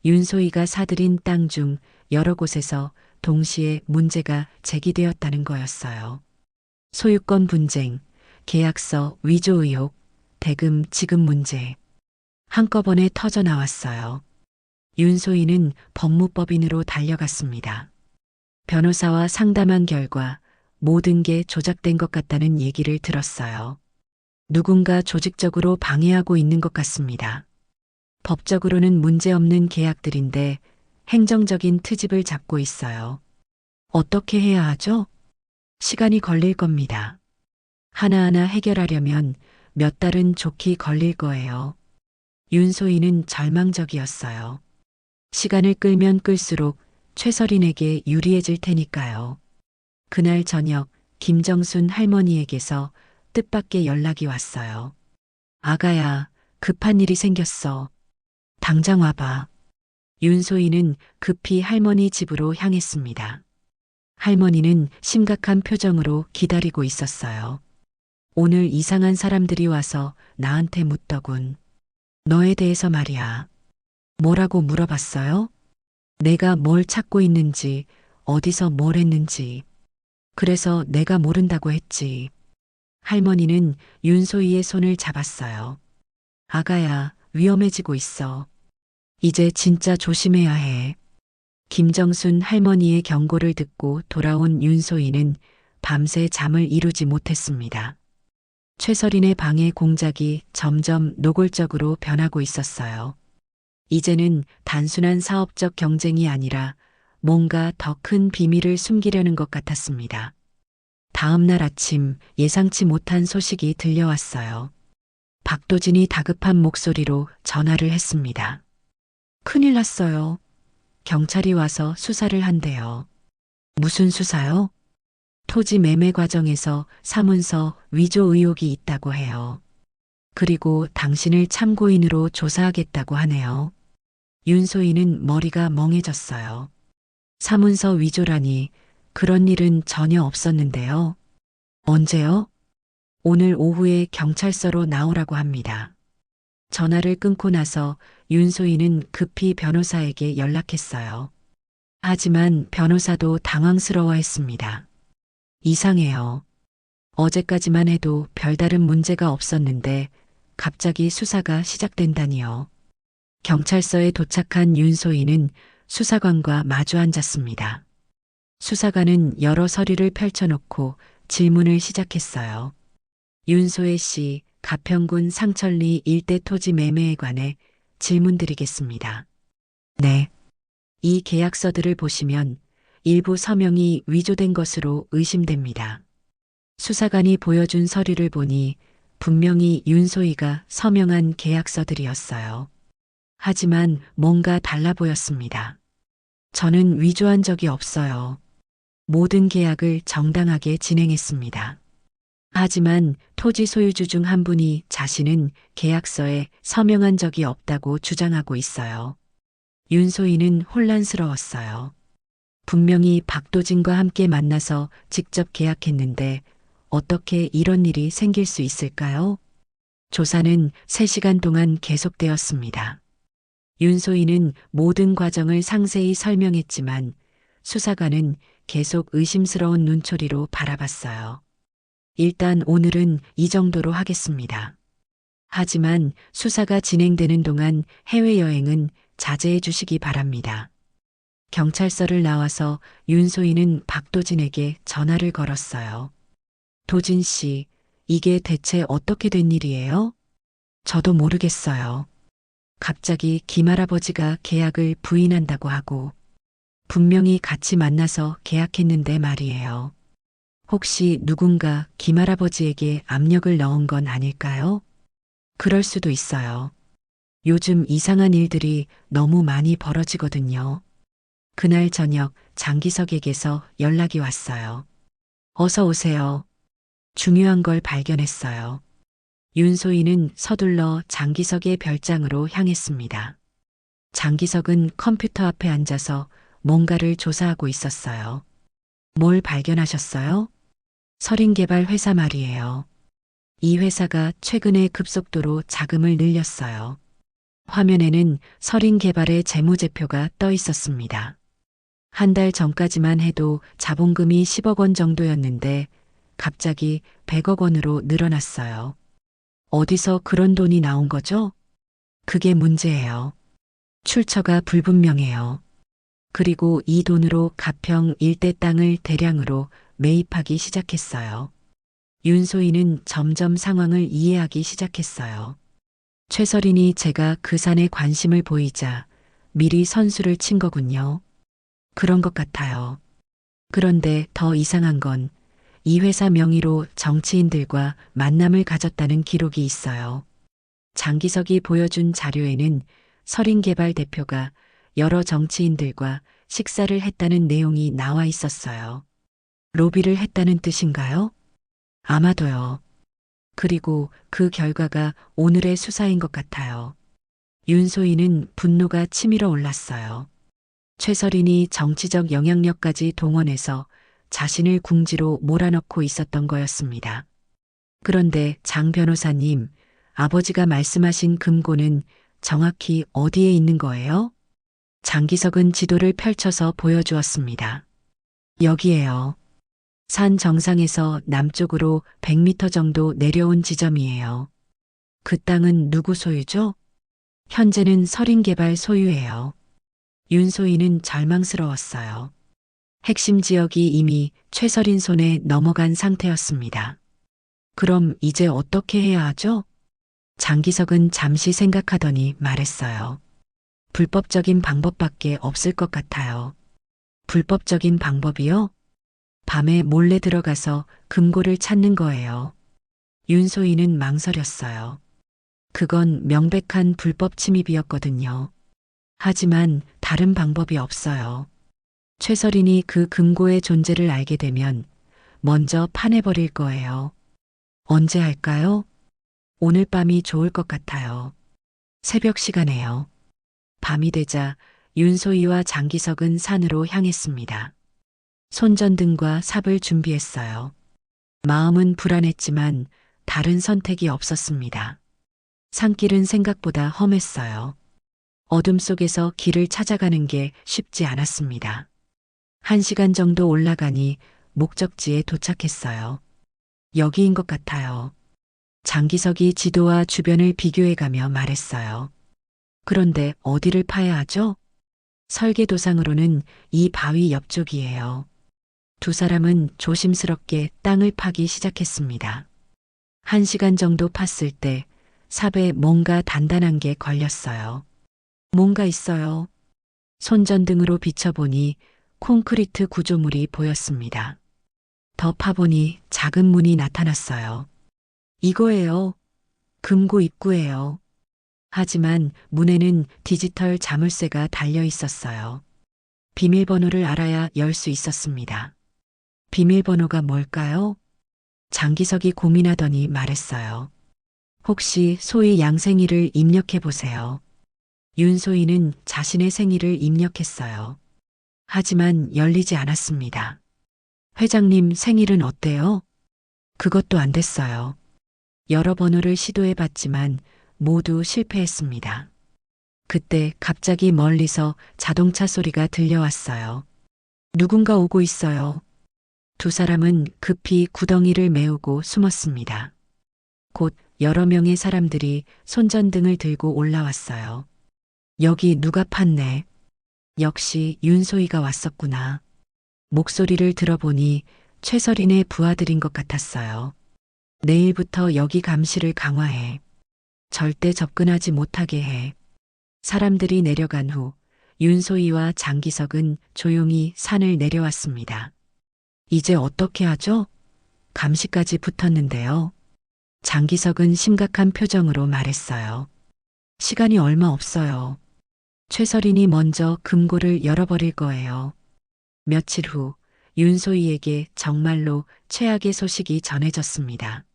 윤소희가 사들인 땅 중 여러 곳에서 동시에 문제가 제기되었다는 거였어요. 소유권 분쟁, 계약서 위조 의혹, 대금 지급 문제. 한꺼번에 터져 나왔어요. 윤소희는 법무법인으로 달려갔습니다. 변호사와 상담한 결과 모든 게 조작된 것 같다는 얘기를 들었어요. 누군가 조직적으로 방해하고 있는 것 같습니다. 법적으로는 문제없는 계약들인데 행정적인 트집을 잡고 있어요. 어떻게 해야 하죠? 시간이 걸릴 겁니다. 하나하나 해결하려면 몇 달은 좋게 걸릴 거예요. 윤소희는 절망적이었어요. 시간을 끌면 끌수록 최설인에게 유리해질 테니까요. 그날 저녁 김정순 할머니에게서 뜻밖의 연락이 왔어요. 아가야, 급한 일이 생겼어. 당장 와봐. 윤소희는 급히 할머니 집으로 향했습니다. 할머니는 심각한 표정으로 기다리고 있었어요. 오늘 이상한 사람들이 와서 나한테 묻더군. 너에 대해서 말이야. 뭐라고 물어봤어요? 내가 뭘 찾고 있는지, 어디서 뭘 했는지. 그래서 내가 모른다고 했지. 할머니는 윤소희의 손을 잡았어요. 아가야, 위험해지고 있어. 이제 진짜 조심해야 해. 김정순 할머니의 경고를 듣고 돌아온 윤소희는 밤새 잠을 이루지 못했습니다. 최설인의 방해 공작이 점점 노골적으로 변하고 있었어요. 이제는 단순한 사업적 경쟁이 아니라 뭔가 더 큰 비밀을 숨기려는 것 같았습니다. 다음 날 아침 예상치 못한 소식이 들려왔어요. 박도진이 다급한 목소리로 전화를 했습니다. 큰일 났어요. 경찰이 와서 수사를 한대요. 무슨 수사요? 토지 매매 과정에서 사문서 위조 의혹이 있다고 해요. 그리고 당신을 참고인으로 조사하겠다고 하네요. 윤소희는 머리가 멍해졌어요. 사문서 위조라니 그런 일은 전혀 없었는데요. 언제요? 오늘 오후에 경찰서로 나오라고 합니다. 전화를 끊고 나서 윤소희는 급히 변호사에게 연락했어요. 하지만 변호사도 당황스러워했습니다. 이상해요. 어제까지만 해도 별다른 문제가 없었는데 갑자기 수사가 시작된다니요. 경찰서에 도착한 윤소희는 수사관과 마주 앉았습니다. 수사관은 여러 서류를 펼쳐놓고 질문을 시작했어요. 윤소혜 씨, 가평군 상천리 일대 토지 매매에 관해 질문드리겠습니다. 네. 이 계약서들을 보시면 일부 서명이 위조된 것으로 의심됩니다. 수사관이 보여준 서류를 보니 분명히 윤소희가 서명한 계약서들이었어요. 하지만 뭔가 달라 보였습니다. 저는 위조한 적이 없어요. 모든 계약을 정당하게 진행했습니다. 하지만 토지 소유주 중 한 분이 자신은 계약서에 서명한 적이 없다고 주장하고 있어요. 윤소희는 혼란스러웠어요. 분명히 박도진과 함께 만나서 직접 계약했는데 어떻게 이런 일이 생길 수 있을까요? 조사는 3시간 동안 계속되었습니다. 윤소희는 모든 과정을 상세히 설명했지만 수사관은 계속 의심스러운 눈초리로 바라봤어요. 일단 오늘은 이 정도로 하겠습니다. 하지만 수사가 진행되는 동안 해외여행은 자제해 주시기 바랍니다. 경찰서를 나와서 윤소희는 박도진에게 전화를 걸었어요. 도진 씨, 이게 대체 어떻게 된 일이에요? 저도 모르겠어요. 갑자기 김할아버지가 계약을 부인한다고 하고 분명히 같이 만나서 계약했는데 말이에요. 혹시 누군가 김할아버지에게 압력을 넣은 건 아닐까요? 그럴 수도 있어요. 요즘 이상한 일들이 너무 많이 벌어지거든요. 그날 저녁 장기석에게서 연락이 왔어요. 어서 오세요. 중요한 걸 발견했어요. 윤소희는 서둘러 장기석의 별장으로 향했습니다. 장기석은 컴퓨터 앞에 앉아서 뭔가를 조사하고 있었어요. 뭘 발견하셨어요? 설인개발 회사 말이에요. 이 회사가 최근에 급속도로 자금을 늘렸어요. 화면에는 설인개발의 재무제표가 떠 있었습니다. 한 달 전까지만 해도 자본금이 10억 원 정도였는데 갑자기 100억 원으로 늘어났어요. 어디서 그런 돈이 나온 거죠? 그게 문제예요. 출처가 불분명해요. 그리고 이 돈으로 가평 일대 땅을 대량으로 매입하기 시작했어요. 윤소희는 점점 상황을 이해하기 시작했어요. 최설인이 제가 그 산에 관심을 보이자 미리 선수를 친 거군요. 그런 것 같아요. 그런데 더 이상한 건 이 회사 명의로 정치인들과 만남을 가졌다는 기록이 있어요. 장기석이 보여준 자료에는 설인개발 대표가 여러 정치인들과 식사를 했다는 내용이 나와 있었어요. 로비를 했다는 뜻인가요? 아마도요. 그리고 그 결과가 오늘의 수사인 것 같아요. 윤소희는 분노가 치밀어 올랐어요. 최설인이 정치적 영향력까지 동원해서 자신을 궁지로 몰아넣고 있었던 거였습니다. 그런데 장 변호사님, 아버지가 말씀하신 금고는 정확히 어디에 있는 거예요? 장기석은 지도를 펼쳐서 보여주었습니다. 여기에요. 산 정상에서 남쪽으로 100m 정도 내려온 지점이에요. 그 땅은 누구 소유죠? 현재는 설인개발 소유예요. 윤소희는 절망스러웠어요. 핵심 지역이 이미 최설인 손에 넘어간 상태였습니다. 그럼 이제 어떻게 해야 하죠? 장기석은 잠시 생각하더니 말했어요. 불법적인 방법밖에 없을 것 같아요. 불법적인 방법이요? 밤에 몰래 들어가서 금고를 찾는 거예요. 윤소희는 망설였어요. 그건 명백한 불법 침입이었거든요. 하지만 다른 방법이 없어요. 최설인이 그 금고의 존재를 알게 되면 먼저 파내버릴 거예요. 언제 할까요? 오늘 밤이 좋을 것 같아요. 새벽 시간에요. 밤이 되자 윤소희와 장기석은 산으로 향했습니다. 손전등과 삽을 준비했어요. 마음은 불안했지만 다른 선택이 없었습니다. 산길은 생각보다 험했어요. 어둠 속에서 길을 찾아가는 게 쉽지 않았습니다. 1시간 정도 올라가니 목적지에 도착했어요. 여기인 것 같아요. 장기석이 지도와 주변을 비교해가며 말했어요. 그런데 어디를 파야 하죠? 설계도상으로는 이 바위 옆쪽이에요. 두 사람은 조심스럽게 땅을 파기 시작했습니다. 1시간 정도 팠을 때 삽에 뭔가 단단한 게 걸렸어요. 뭔가 있어요. 손전등으로 비춰보니 콘크리트 구조물이 보였습니다. 더 파보니 작은 문이 나타났어요. 이거예요. 금고 입구예요. 하지만 문에는 디지털 자물쇠가 달려 있었어요. 비밀번호를 알아야 열 수 있었습니다. 비밀번호가 뭘까요? 장기석이 고민하더니 말했어요. 혹시 소희 양 생일을 입력해 보세요. 윤소희는 자신의 생일을 입력했어요. 하지만 열리지 않았습니다. 회장님 생일은 어때요? 그것도 안 됐어요. 여러 번호를 시도해 봤지만 모두 실패했습니다. 그때 갑자기 멀리서 자동차 소리가 들려왔어요. 누군가 오고 있어요. 두 사람은 급히 구덩이를 메우고 숨었습니다. 곧 여러 명의 사람들이 손전등을 들고 올라왔어요. 여기 누가 팠네. 역시 윤소희가 왔었구나. 목소리를 들어보니 최설인의 부하들인 것 같았어요. 내일부터 여기 감시를 강화해. 절대 접근하지 못하게 해. 사람들이 내려간 후 윤소희와 장기석은 조용히 산을 내려왔습니다. 이제 어떻게 하죠? 감시까지 붙었는데요. 장기석은 심각한 표정으로 말했어요. 시간이 얼마 없어요. 최설인이 먼저 금고를 열어버릴 거예요. 며칠 후 윤소희에게 정말로 최악의 소식이 전해졌습니다.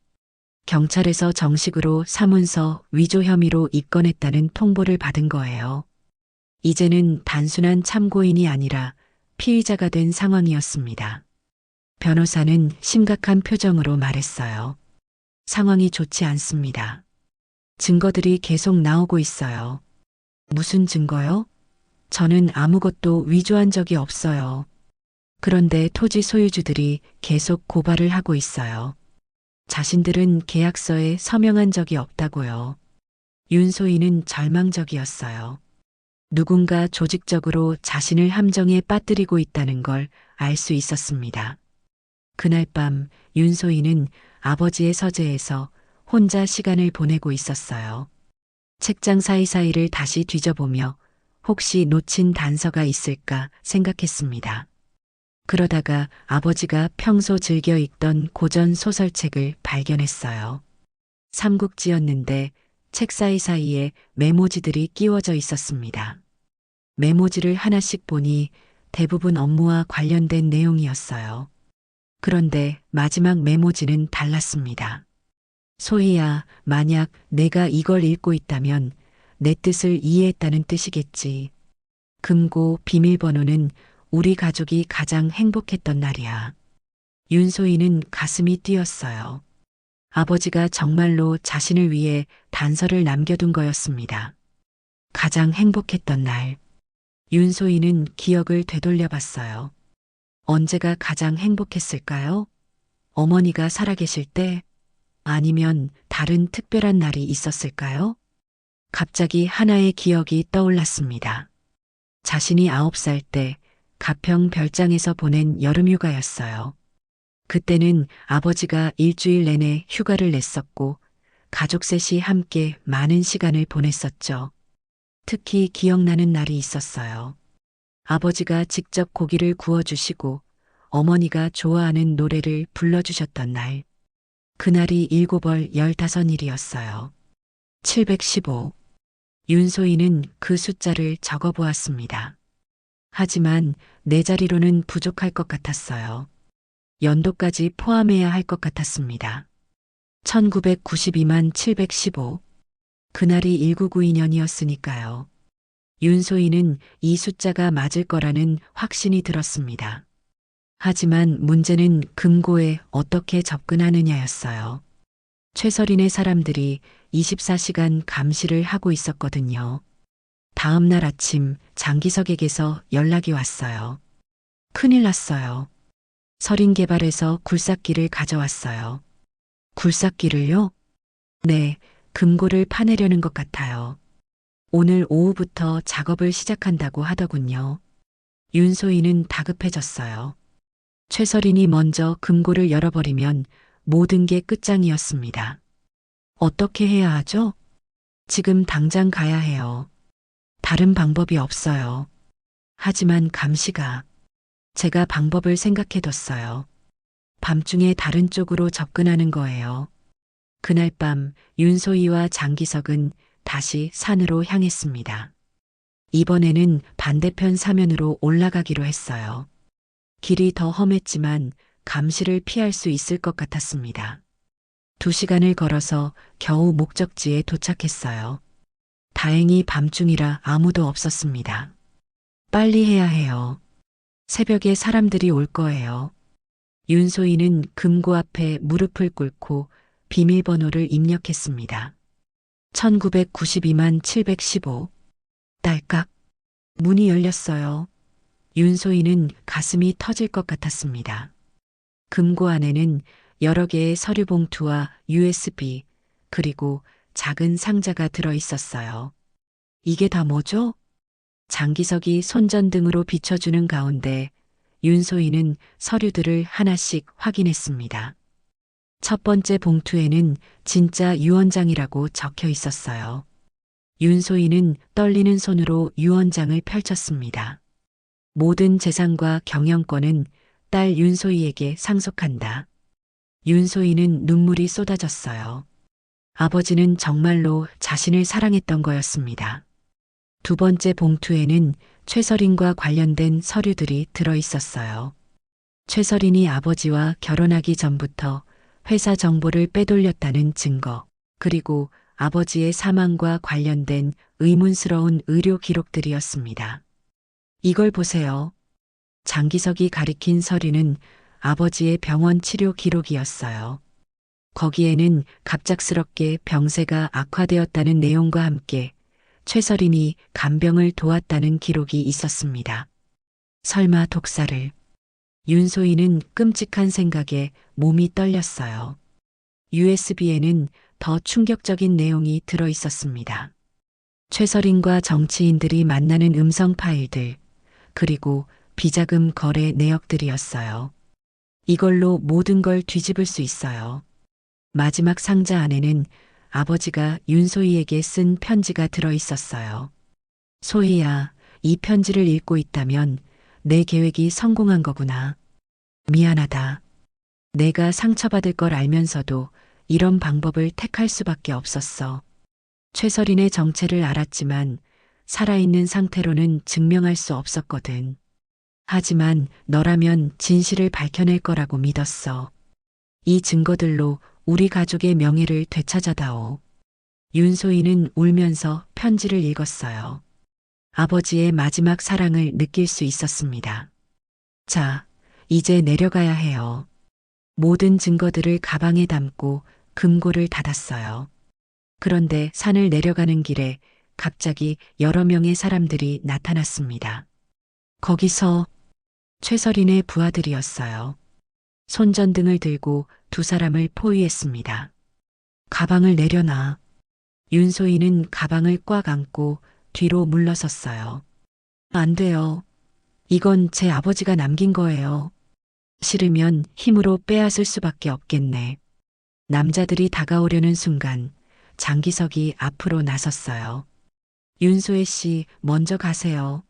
경찰에서 정식으로 사문서 위조 혐의로 입건했다는 통보를 받은 거예요. 이제는 단순한 참고인이 아니라 피의자가 된 상황이었습니다. 변호사는 심각한 표정으로 말했어요. 상황이 좋지 않습니다. 증거들이 계속 나오고 있어요. 무슨 증거요? 저는 아무것도 위조한 적이 없어요. 그런데 토지 소유주들이 계속 고발을 하고 있어요. 자신들은 계약서에 서명한 적이 없다고요. 윤소희는 절망적이었어요. 누군가 조직적으로 자신을 함정에 빠뜨리고 있다는 걸 알 수 있었습니다. 그날 밤 윤소희는 아버지의 서재에서 혼자 시간을 보내고 있었어요. 책장 사이사이를 다시 뒤져보며 혹시 놓친 단서가 있을까 생각했습니다. 그러다가 아버지가 평소 즐겨 읽던 고전 소설책을 발견했어요. 삼국지였는데 책 사이사이에 메모지들이 끼워져 있었습니다. 메모지를 하나씩 보니 대부분 업무와 관련된 내용이었어요. 그런데 마지막 메모지는 달랐습니다. 소희야, 만약 내가 이걸 읽고 있다면 내 뜻을 이해했다는 뜻이겠지. 금고 비밀번호는 우리 가족이 가장 행복했던 날이야. 윤소희는 가슴이 뛰었어요. 아버지가 정말로 자신을 위해 단서를 남겨둔 거였습니다. 가장 행복했던 날. 윤소희는 기억을 되돌려 봤어요. 언제가 가장 행복했을까요? 어머니가 살아계실 때? 아니면 다른 특별한 날이 있었을까요? 갑자기 하나의 기억이 떠올랐습니다. 자신이 9살 때 가평 별장에서 보낸 여름휴가였어요. 그때는 아버지가 일주일 내내 휴가를 냈었고 가족 셋이 함께 많은 시간을 보냈었죠. 특히 기억나는 날이 있었어요. 아버지가 직접 고기를 구워주시고 어머니가 좋아하는 노래를 불러주셨던 날. 그날이 7월 15일이었어요. 715. 윤소희는 그 숫자를 적어보았습니다. 하지만 내 자리로는 부족할 것 같았어요. 연도까지 포함해야 할 것 같았습니다. 1992만 715. 그날이 1992년이었으니까요. 윤소희는 이 숫자가 맞을 거라는 확신이 들었습니다. 하지만 문제는 금고에 어떻게 접근하느냐였어요. 최설인의 사람들이 24시간 감시를 하고 있었거든요. 다음 날 아침 장기석에게서 연락이 왔어요. 큰일 났어요. 설인개발에서 굴삭기를 가져왔어요. 굴삭기를요? 네, 금고를 파내려는 것 같아요. 오늘 오후부터 작업을 시작한다고 하더군요. 윤소희는 다급해졌어요. 최설인이 먼저 금고를 열어버리면 모든 게 끝장이었습니다. 어떻게 해야 하죠? 지금 당장 가야 해요. 다른 방법이 없어요. 하지만 감시가. 제가 방법을 생각해뒀어요. 밤중에 다른 쪽으로 접근하는 거예요. 그날 밤 윤소희와 장기석은 다시 산으로 향했습니다. 이번에는 반대편 사면으로 올라가기로 했어요. 길이 더 험했지만 감시를 피할 수 있을 것 같았습니다. 2시간을 걸어서 겨우 목적지에 도착했어요. 다행히 밤중이라 아무도 없었습니다. 빨리 해야 해요. 새벽에 사람들이 올 거예요. 윤소희는 금고 앞에 무릎을 꿇고 비밀번호를 입력했습니다. 1992만 715. 딸깍. 문이 열렸어요. 윤소희는 가슴이 터질 것 같았습니다. 금고 안에는 여러 개의 서류 봉투와 USB, 그리고 작은 상자가 들어 있었어요. 이게 다 뭐죠? 장기석이 손전등으로 비춰주는 가운데 윤소희는 서류들을 하나씩 확인했습니다. 첫 번째 봉투에는 진짜 유언장이라고 적혀 있었어요. 윤소희는 떨리는 손으로 유언장을 펼쳤습니다. 모든 재산과 경영권은 딸 윤소희에게 상속한다. 윤소희는 눈물이 쏟아졌어요. 아버지는 정말로 자신을 사랑했던 거였습니다. 두 번째 봉투에는 최서린과 관련된 서류들이 들어 있었어요. 최서린이 아버지와 결혼하기 전부터 회사 정보를 빼돌렸다는 증거, 그리고 아버지의 사망과 관련된 의문스러운 의료 기록들이었습니다. 이걸 보세요. 장기석이 가리킨 서류는 아버지의 병원 치료 기록이었어요. 거기에는 갑작스럽게 병세가 악화되었다는 내용과 함께 최서린이 간병을 도왔다는 기록이 있었습니다. 설마 독사를. 윤소희는 끔찍한 생각에 몸이 떨렸어요. USB에는 더 충격적인 내용이 들어 있었습니다. 최서린과 정치인들이 만나는 음성 파일들, 그리고 비자금 거래 내역들이었어요. 이걸로 모든 걸 뒤집을 수 있어요. 마지막 상자 안에는 아버지가 윤소희에게 쓴 편지가 들어 있었어요. 소희야, 이 편지를 읽고 있다면 내 계획이 성공한 거구나. 미안하다. 내가 상처받을 걸 알면서도 이런 방법을 택할 수밖에 없었어. 최서린의 정체를 알았지만 살아있는 상태로는 증명할 수 없었거든. 하지만 너라면 진실을 밝혀낼 거라고 믿었어. 이 증거들로 우리 가족의 명예를 되찾아다오. 윤소희는 울면서 편지를 읽었어요. 아버지의 마지막 사랑을 느낄 수 있었습니다. 자, 이제 내려가야 해요. 모든 증거들을 가방에 담고 금고를 닫았어요. 그런데 산을 내려가는 길에 갑자기 여러 명의 사람들이 나타났습니다. 거기서 최서린의 부하들이었어요. 손전등을 들고 두 사람을 포위했습니다. 가방을 내려놔. 윤소희는 가방을 꽉 안고 뒤로 물러섰어요. 안 돼요. 이건 제 아버지가 남긴 거예요. 싫으면 힘으로 빼앗을 수밖에 없겠네. 남자들이 다가오려는 순간 장기석이 앞으로 나섰어요. 윤소혜 씨, 먼저 가세요.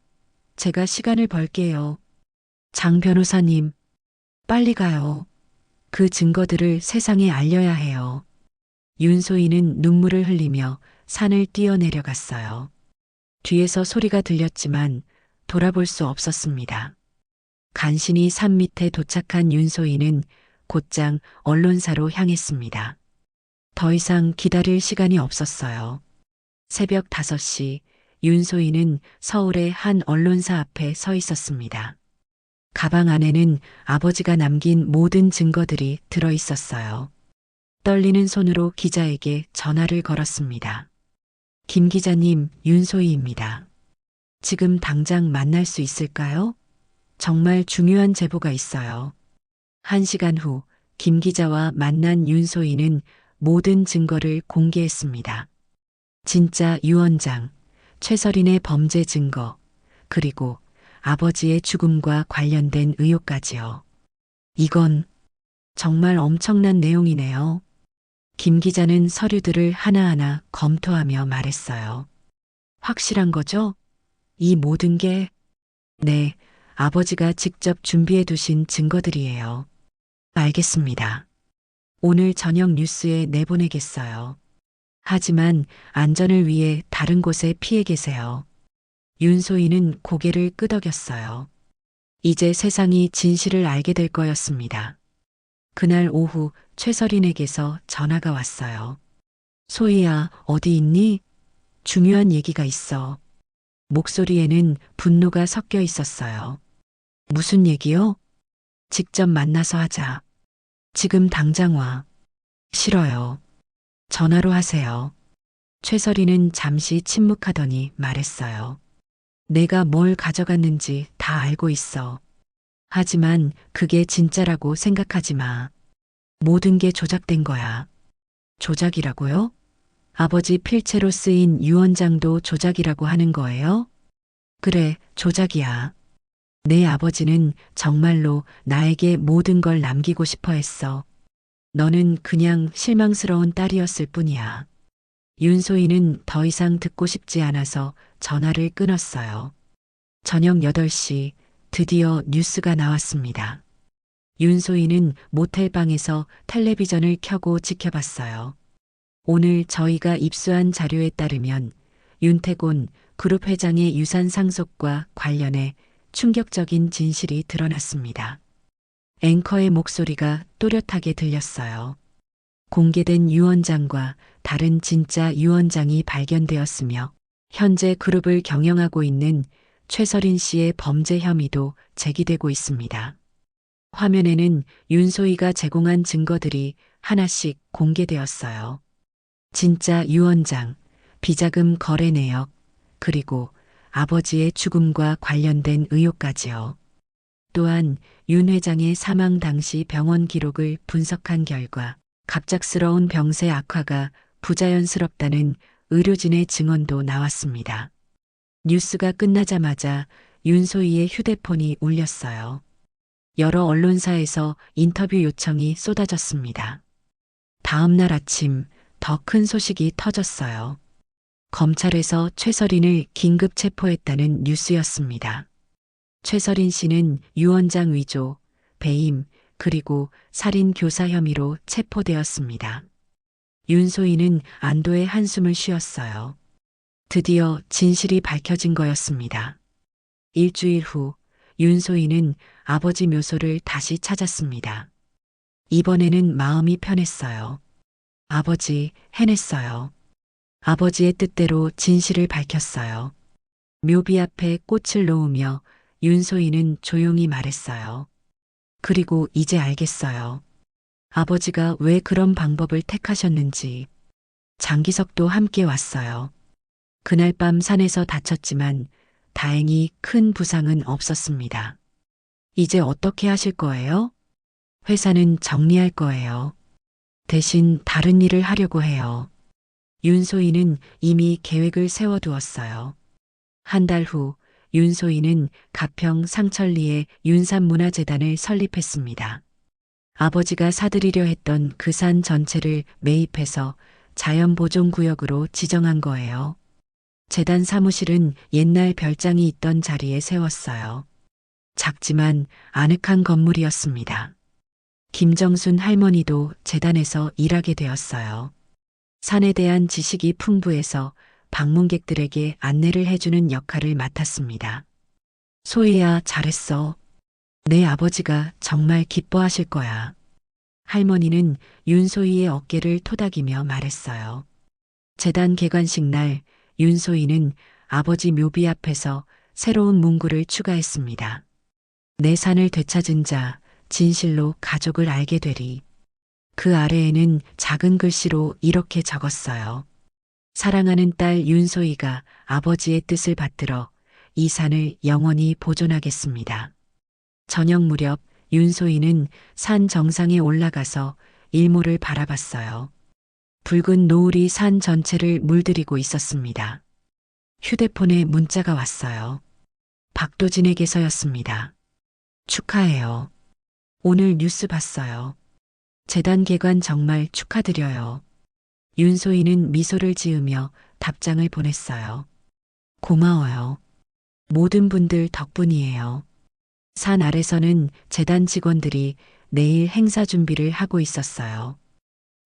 제가 시간을 벌게요. 장 변호사님, 빨리 가요. 그 증거들을 세상에 알려야 해요. 윤소희는 눈물을 흘리며 산을 뛰어내려갔어요. 뒤에서 소리가 들렸지만 돌아볼 수 없었습니다. 간신히 산 밑에 도착한 윤소희는 곧장 언론사로 향했습니다. 더 이상 기다릴 시간이 없었어요. 새벽 5시 윤소희는 서울의 한 언론사 앞에 서 있었습니다. 가방 안에는 아버지가 남긴 모든 증거들이 들어 있었어요. 떨리는 손으로 기자에게 전화를 걸었습니다. 김 기자님, 윤소희입니다. 지금 당장 만날 수 있을까요? 정말 중요한 제보가 있어요. 1시간 후 김 기자와 만난 윤소희는 모든 증거를 공개했습니다. 진짜 유언장, 최서린의 범죄 증거, 그리고 아버지의 죽음과 관련된 의혹까지요. 이건 정말 엄청난 내용이네요. 김 기자는 서류들을 하나하나 검토하며 말했어요. 확실한 거죠? 이 모든 게, 네, 아버지가 직접 준비해 두신 증거들이에요. 알겠습니다. 오늘 저녁 뉴스에 내보내겠어요. 하지만 안전을 위해 다른 곳에 피해 계세요. 윤소희는 고개를 끄덕였어요. 이제 세상이 진실을 알게 될 거였습니다. 그날 오후 최서린에게서 전화가 왔어요. 소희야, 어디 있니? 중요한 얘기가 있어. 목소리에는 분노가 섞여 있었어요. 무슨 얘기요? 직접 만나서 하자. 지금 당장 와. 싫어요. 전화로 하세요. 최서린은 잠시 침묵하더니 말했어요. 내가 뭘 가져갔는지 다 알고 있어. 하지만 그게 진짜라고 생각하지 마. 모든 게 조작된 거야. 조작이라고요? 아버지 필체로 쓰인 유언장도 조작이라고 하는 거예요? 그래, 조작이야. 내 아버지는 정말로 나에게 모든 걸 남기고 싶어 했어. 너는 그냥 실망스러운 딸이었을 뿐이야. 윤소희는 더 이상 듣고 싶지 않아서 전화를 끊었어요. 저녁 8시 드디어 뉴스가 나왔습니다. 윤소희는 모텔방에서 텔레비전을 켜고 지켜봤어요. 오늘 저희가 입수한 자료에 따르면 윤태곤 그룹 회장의 유산 상속과 관련해 충격적인 진실이 드러났습니다. 앵커의 목소리가 또렷하게 들렸어요. 공개된 유언장과 다른 진짜 유언장이 발견되었으며 현재 그룹을 경영하고 있는 최설인 씨의 범죄 혐의도 제기되고 있습니다. 화면에는 윤소희가 제공한 증거들이 하나씩 공개되었어요. 진짜 유언장, 비자금 거래 내역, 그리고 아버지의 죽음과 관련된 의혹까지요. 또한 윤 회장의 사망 당시 병원 기록을 분석한 결과 갑작스러운 병세 악화가 부자연스럽다는 의료진의 증언도 나왔습니다. 뉴스가 끝나자마자 윤소희의 휴대폰이 울렸어요. 여러 언론사에서 인터뷰 요청이 쏟아졌습니다. 다음 날 아침 더 큰 소식이 터졌어요. 검찰에서 최설인을 긴급 체포했다는 뉴스였습니다. 최설인 씨는 유언장 위조, 배임, 그리고 살인 교사 혐의로 체포되었습니다. 윤소희는 안도의 한숨을 쉬었어요. 드디어 진실이 밝혀진 거였습니다. 일주일 후 윤소희는 아버지 묘소를 다시 찾았습니다. 이번에는 마음이 편했어요. 아버지, 해냈어요. 아버지의 뜻대로 진실을 밝혔어요. 묘비 앞에 꽃을 놓으며 윤소희는 조용히 말했어요. 그리고 이제 알겠어요. 아버지가 왜 그런 방법을 택하셨는지. 장기석도 함께 왔어요. 그날 밤 산에서 다쳤지만 다행히 큰 부상은 없었습니다. 이제 어떻게 하실 거예요? 회사는 정리할 거예요. 대신 다른 일을 하려고 해요. 윤소희는 이미 계획을 세워두었어요. 한 달 후 윤소희는 가평 상천리에 윤산문화재단을 설립했습니다. 아버지가 사들이려 했던 그 산 전체를 매입해서 자연보존구역으로 지정한 거예요. 재단 사무실은 옛날 별장이 있던 자리에 세웠어요. 작지만 아늑한 건물이었습니다. 김정순 할머니도 재단에서 일하게 되었어요. 산에 대한 지식이 풍부해서 방문객들에게 안내를 해주는 역할을 맡았습니다. 소희야, 잘했어. 내 아버지가 정말 기뻐하실 거야. 할머니는 윤소희의 어깨를 토닥이며 말했어요. 재단 개관식 날 윤소희는 아버지 묘비 앞에서 새로운 문구를 추가했습니다. 내 산을 되찾은 자, 진실로 가족을 알게 되리. 그 아래에는 작은 글씨로 이렇게 적었어요. 사랑하는 딸 윤소희가 아버지의 뜻을 받들어 이 산을 영원히 보존하겠습니다. 저녁 무렵 윤소희는 산 정상에 올라가서 일몰을 바라봤어요. 붉은 노을이 산 전체를 물들이고 있었습니다. 휴대폰에 문자가 왔어요. 박도진에게서였습니다. 축하해요. 오늘 뉴스 봤어요. 재단 개관 정말 축하드려요. 윤소희는 미소를 지으며 답장을 보냈어요. 고마워요. 모든 분들 덕분이에요. 산 아래서는 재단 직원들이 내일 행사 준비를 하고 있었어요.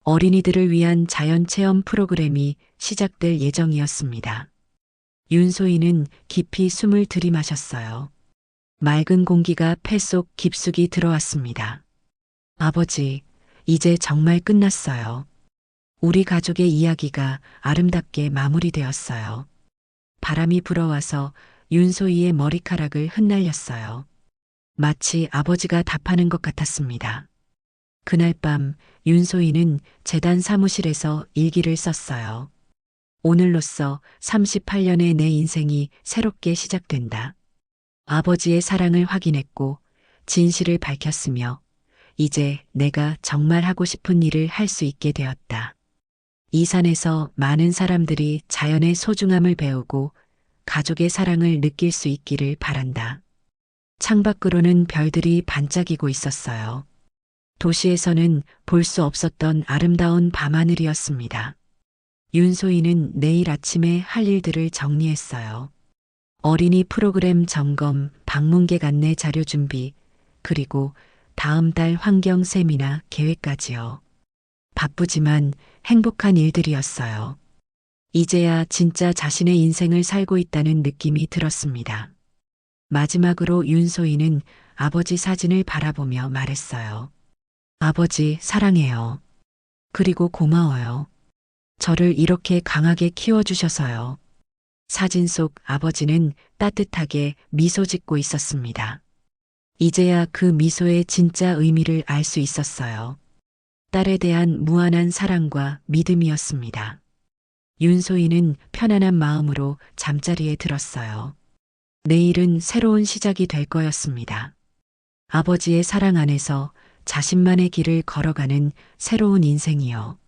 어린이들을 위한 자연 체험 프로그램이 시작될 예정이었습니다. 윤소희는 깊이 숨을 들이마셨어요. 맑은 공기가 폐 속 깊숙이 들어왔습니다. 아버지, 이제 정말 끝났어요. 우리 가족의 이야기가 아름답게 마무리되었어요. 바람이 불어와서 윤소희의 머리카락을 흩날렸어요. 마치 아버지가 답하는 것 같았습니다. 그날 밤 윤소희는 재단 사무실에서 일기를 썼어요. 오늘로써 38년의 내 인생이 새롭게 시작된다. 아버지의 사랑을 확인했고 진실을 밝혔으며 이제 내가 정말 하고 싶은 일을 할 수 있게 되었다. 이 산에서 많은 사람들이 자연의 소중함을 배우고 가족의 사랑을 느낄 수 있기를 바란다. 창밖으로는 별들이 반짝이고 있었어요. 도시에서는 볼 수 없었던 아름다운 밤하늘이었습니다. 윤소희는 내일 아침에 할 일들을 정리했어요. 어린이 프로그램 점검, 방문객 안내 자료 준비, 그리고 다음 달 환경 세미나 계획까지요. 바쁘지만 행복한 일들이었어요. 이제야 진짜 자신의 인생을 살고 있다는 느낌이 들었습니다. 마지막으로 윤소희는 아버지 사진을 바라보며 말했어요. 아버지, 사랑해요. 그리고 고마워요. 저를 이렇게 강하게 키워주셔서요. 사진 속 아버지는 따뜻하게 미소 짓고 있었습니다. 이제야 그 미소의 진짜 의미를 알 수 있었어요. 딸에 대한 무한한 사랑과 믿음이었습니다. 윤소희는 편안한 마음으로 잠자리에 들었어요. 내일은 새로운 시작이 될 거였습니다. 아버지의 사랑 안에서 자신만의 길을 걸어가는 새로운 인생이요.